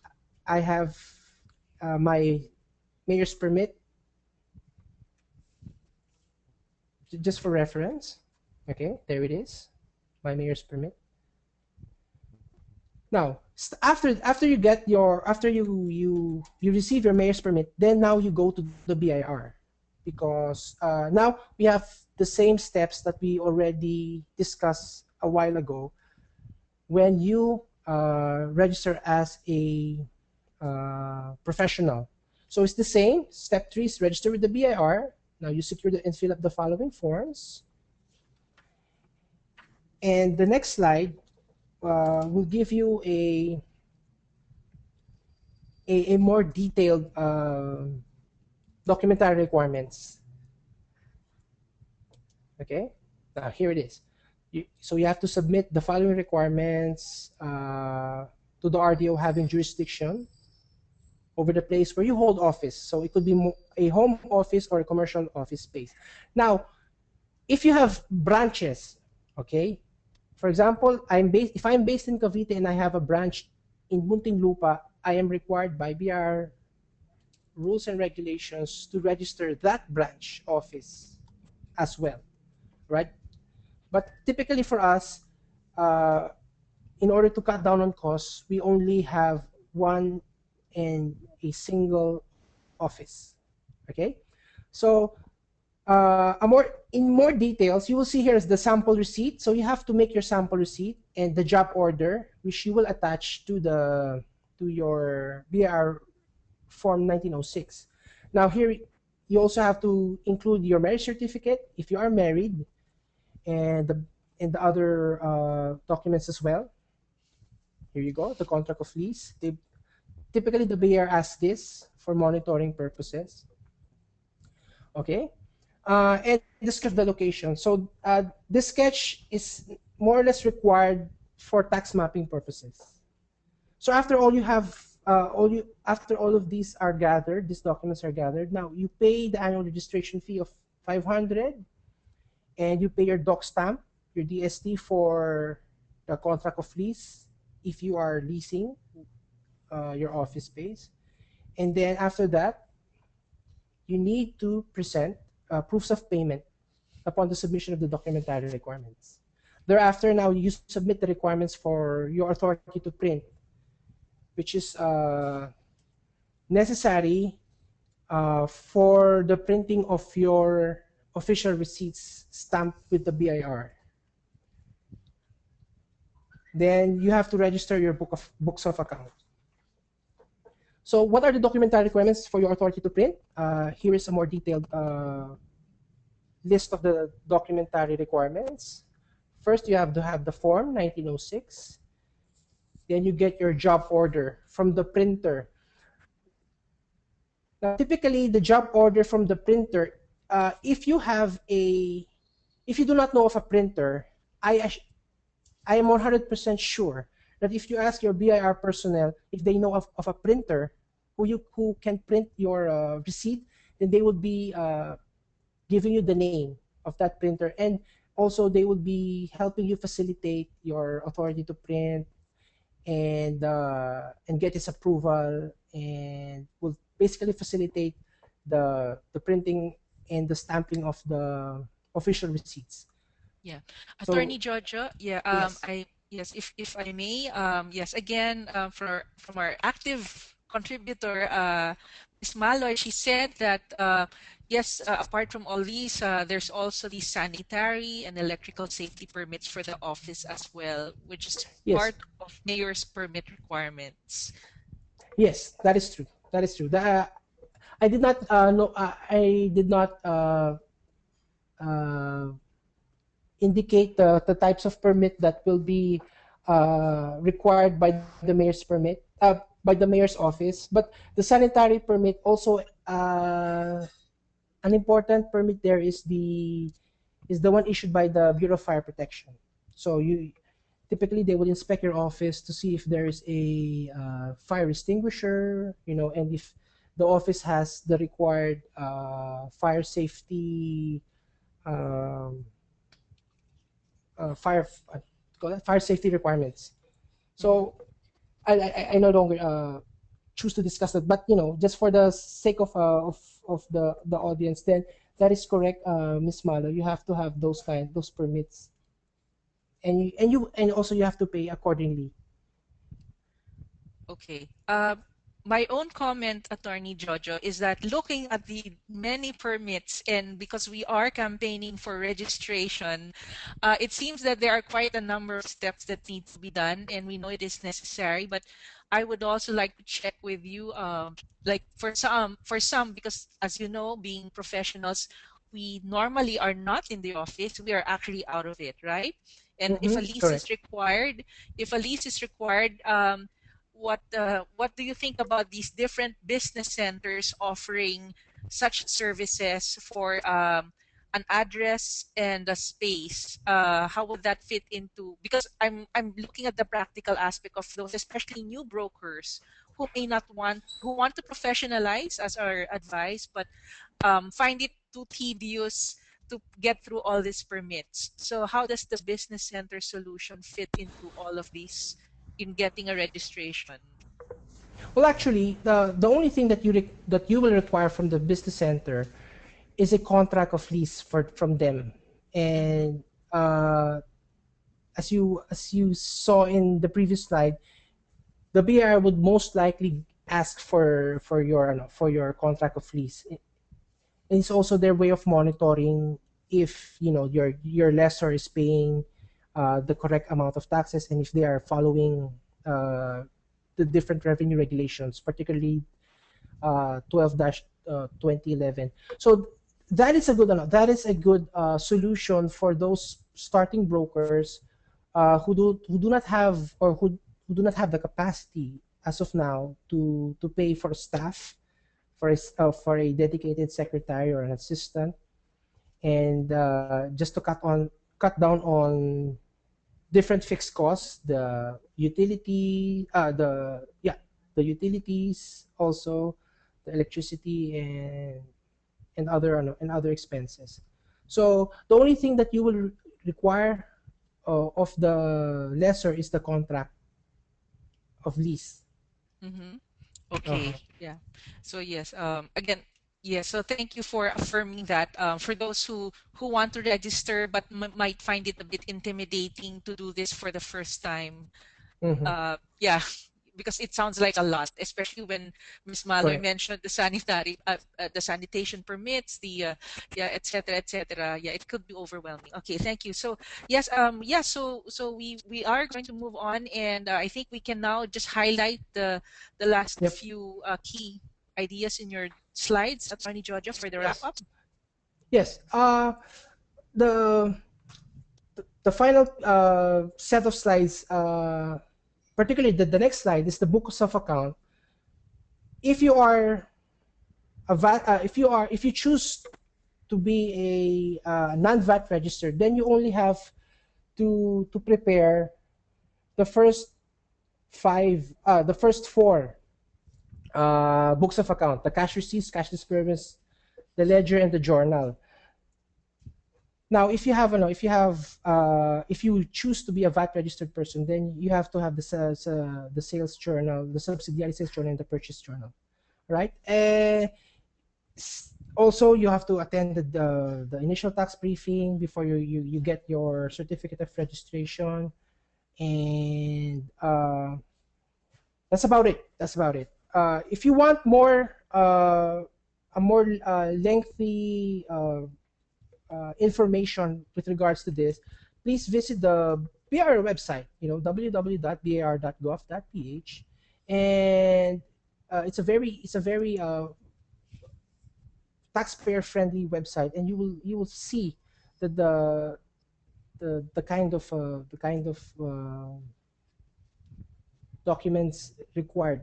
I have my mayor's permit just for reference. Okay, there it is, my mayor's permit. Now, after you get your you receive your mayor's permit, then now you go to the BIR, because now we have the same steps that we already discussed a while ago when you register as a professional. So it's the same. Step 3 is register with the BIR. Now you secure and fill up the following forms. And the next slide will give you a more detailed documentary requirements. Okay, now here it is. So you have to submit the following requirements to the RDO having jurisdiction over the place where you hold office. So it could be a home office or a commercial office space. Now, if you have branches, okay, For example, if I'm based in Cavite and I have a branch in Muntinlupa, I am required by BR rules and regulations to register that branch office as well, right? But typically for us, uh, in order to cut down on costs, we only have one and a single office. Okay, so in more details, you will see here is the sample receipt. So you have to make your sample receipt and the job order, which you will attach to your BR form 1906. Now here, you also have to include your marriage certificate if you are married, and the other documents as well. Here you go, the contract of lease. Typically, the BR asks this for monitoring purposes. Okay, and the sketch of the location. So this sketch is more or less required for tax mapping purposes. So after all of these are gathered, these documents are gathered. Now you pay the annual registration fee of 500, and you pay your doc stamp, your DST for the contract of lease if you are leasing your office space. And then after that, you need to present proofs of payment upon the submission of the documentary requirements. Thereafter, now you submit the requirements for your authority to print, which is necessary for the printing of your official receipts stamped with the BIR. Then you have to register your books of account. So what are the documentary requirements for your authority to print? Here is a more detailed list of the documentary requirements. First, you have to have the form 1906. Then you get your job order from the printer. Now, typically, the job order from the printer, if you do not know of a printer, I am 100% sure that if you ask your BIR personnel if they know of a printer who can print your receipt, then they would be giving you the name of that printer, and also they would be helping you facilitate your authority to print and get its approval, and will basically facilitate the printing and the stamping of the official receipts. Yeah, So Attorney Jojo. Yeah, yes. if I may, yes, again, from our active contributor, Ms. Maloy, she said that yes, apart from all these, there's also the sanitary and electrical safety permits for the office as well, which is Yes. part of mayor's permit requirements. Yes, that is true. That is true. I did not know. I did not uh, indicate the types of permit that will be required by the mayor's permit, by the mayor's office. But the sanitary permit also, an important permit there is the one issued by the Bureau of Fire Protection. So typically they will inspect your office to see if there is a fire extinguisher, and if the office has the required fire safety fire safety requirements. So I no longer choose to discuss that, but just for the sake of the audience, then that is correct, Miss Malo. You have to have those permits, and also you have to pay accordingly. Okay. My own comment, Attorney Jojo, is that looking at the many permits, and because we are campaigning for registration, it seems that there are quite a number of steps that need to be done, and we know it is necessary. But I would also like to check with you, like for some, because as you know, being professionals, we normally are not in the office. We are actually out of it, right? And if a lease Correct. is required, what do you think about these different business centers offering such services for an address and a space? How would that fit into? Because I'm looking at the practical aspect of those, especially new brokers who want to professionalize as our advice, but find it too tedious to get through all these permits. So how does the business center solution fit into all of these in getting a registration? Well, actually, the only thing that that you will require from the business center is a contract of lease from them. Mm-hmm. And uh, as you saw in the previous slide, the BR would most likely ask for your for your contract of lease. It's also their way of monitoring if your lessor is paying the correct amount of taxes, and if they are following uh, the different revenue regulations, particularly 12-2011. So that is a good solution for those starting brokers who do not have, or who do not have the capacity as of now to pay for staff, for a dedicated secretary or an assistant, and just to cut down on different fixed costs, the utility, the utilities, also the electricity, and other expenses. So the only thing that you will require of the lessor is the contract of lease. Mm-hmm. Uh-huh. Okay, yeah. So yes, again, yes. So thank you for affirming that. For those who want to register but might find it a bit intimidating to do this for the first time, Mm-hmm. yeah, because it sounds like a lot, especially when Ms. Malloy Correct. mentioned the sanitation permits, yeah, etc., etc. Yeah, it could be overwhelming. Okay, thank you. So yes, yeah, so we are going to move on, and I think we can now just highlight the last Yep. few key ideas in your slides, Attorney Georgia, for the wrap Yes. up. Yes. The the final set of slides, particularly the next slide, is the books of account. If you are if you choose to be a non-VAT registered, then you only have to prepare the first the first four books of account: the cash receipts, cash disbursements, the ledger, and the journal. Now, if you choose to be a VAT registered person, then you have to have the sales journal, the subsidiary sales journal, and the purchase journal, right? Also, you have to attend the initial tax briefing before you get your certificate of registration, and that's about it. That's about it. If you want more a more lengthy information with regards to this, please visit the BAR website, www.bar.gov.ph, and it's a very taxpayer friendly website, and you will see that the kind of documents required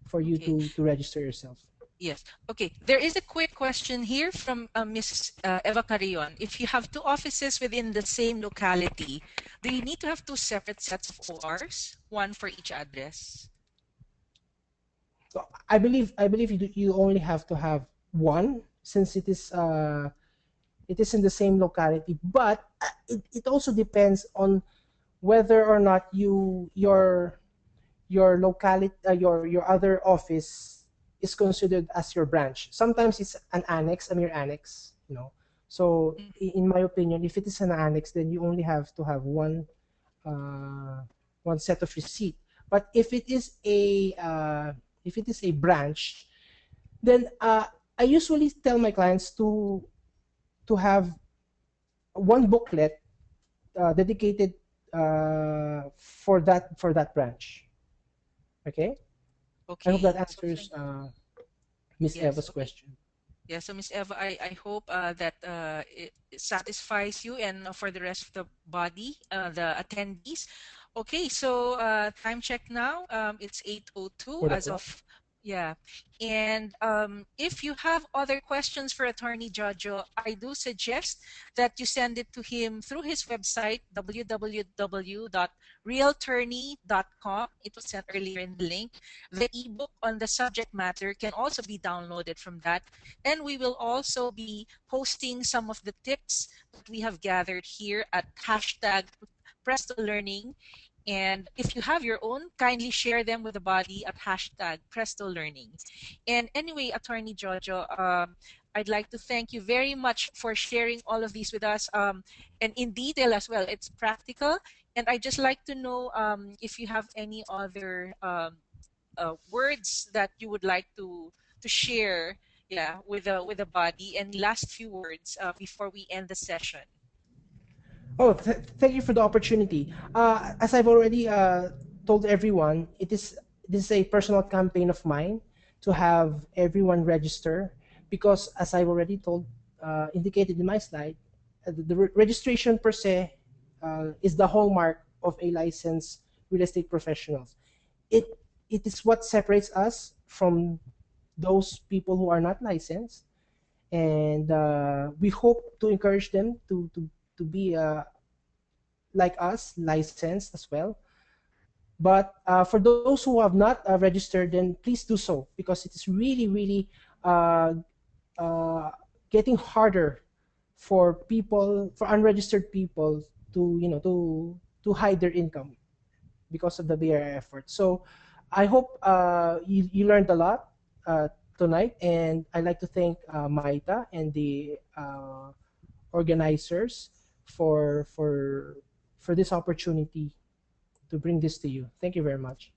for you Okay. to register yourself. Yes. Okay. There is a quick question here from Ms. Eva Carrion. If you have two offices within the same locality, do you need to have two separate sets of ORs, one for each address? So I believe you only have to have one, since it is in the same locality, but it also depends on whether or not your locality, your other office is considered as your branch. Sometimes it's an annex, a mere annex. So Mhm. in my opinion, if it is an annex, then you only have to have uh, one set of receipt. But if it is a branch, then I usually tell my clients to have one booklet dedicated for that branch. Okay, I hope that Okay. So answers thank Miss yes. Eva's Okay. question. Yeah. So Miss Eva, I hope that it satisfies you and for the rest of the body, the attendees. Okay. So time check now. It's 8:02 8 as o'clock. of Yeah. And if you have other questions for Attorney Jojo, I do suggest that you send it to him through his website, www.realtourney.com. It was sent earlier in the link. The ebook on the subject matter can also be downloaded from that. And we will also be posting some of the tips that we have gathered here at hashtag Presto Learning. And if you have your own, kindly share them with the body at hashtag Presto Learning. And anyway, Attorney Jojo, I'd like to thank you very much for sharing all of these with us, and in detail as well. It's practical. And I'd just like to know if you have any other words that you would like to share, yeah, with the body. Any last few words before we end the session? Oh, thank you for the opportunity. As I've already told everyone, this is a personal campaign of mine to have everyone register because, as I've already told, indicated in my slide, the registration per se is the hallmark of a licensed real estate professionals. It it is what separates us from those people who are not licensed, and we hope to encourage them to be like us, licensed as well. But for those who have not registered, then please do so because it is really, really uh, uh, getting harder for people, for unregistered people to, to hide their income because of the BRI effort. So I hope you learned a lot tonight, and I'd like to thank Maita and the organizers for for for this opportunity to bring this to you. Thank you very much.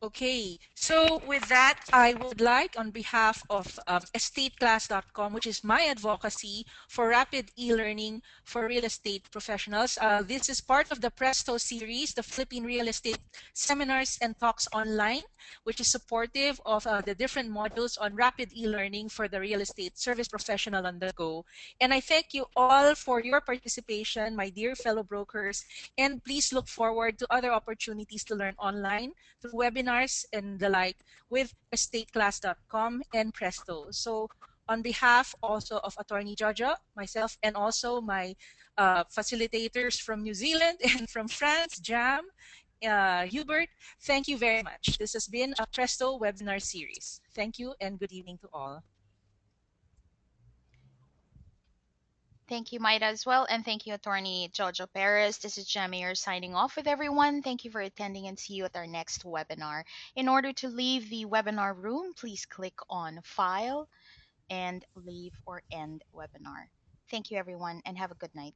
Okay, so with that, I would like, on behalf of estateclass.com, which is my advocacy for rapid e-learning for real estate professionals. This is part of the Presto series, the Philippine Real Estate Seminars and Talks Online, which is supportive of the different modules on rapid e-learning for the real estate service professional on the go. And I thank you all for your participation, my dear fellow brokers, and please look forward to other opportunities to learn online through webinars and the like with estateclass.com and Presto. So on behalf also of Attorney Jojo, myself, and also my facilitators from New Zealand and from France, Jam, Hubert, thank you very much. This has been a Presto webinar series. Thank you and good evening to all. Thank you, Maida, as well. And thank you, Attorney Jojo Perez. This is Jamir signing off with everyone. Thank you for attending and see you at our next webinar. In order to leave the webinar room, please click on File and Leave or End Webinar. Thank you, everyone, and have a good night.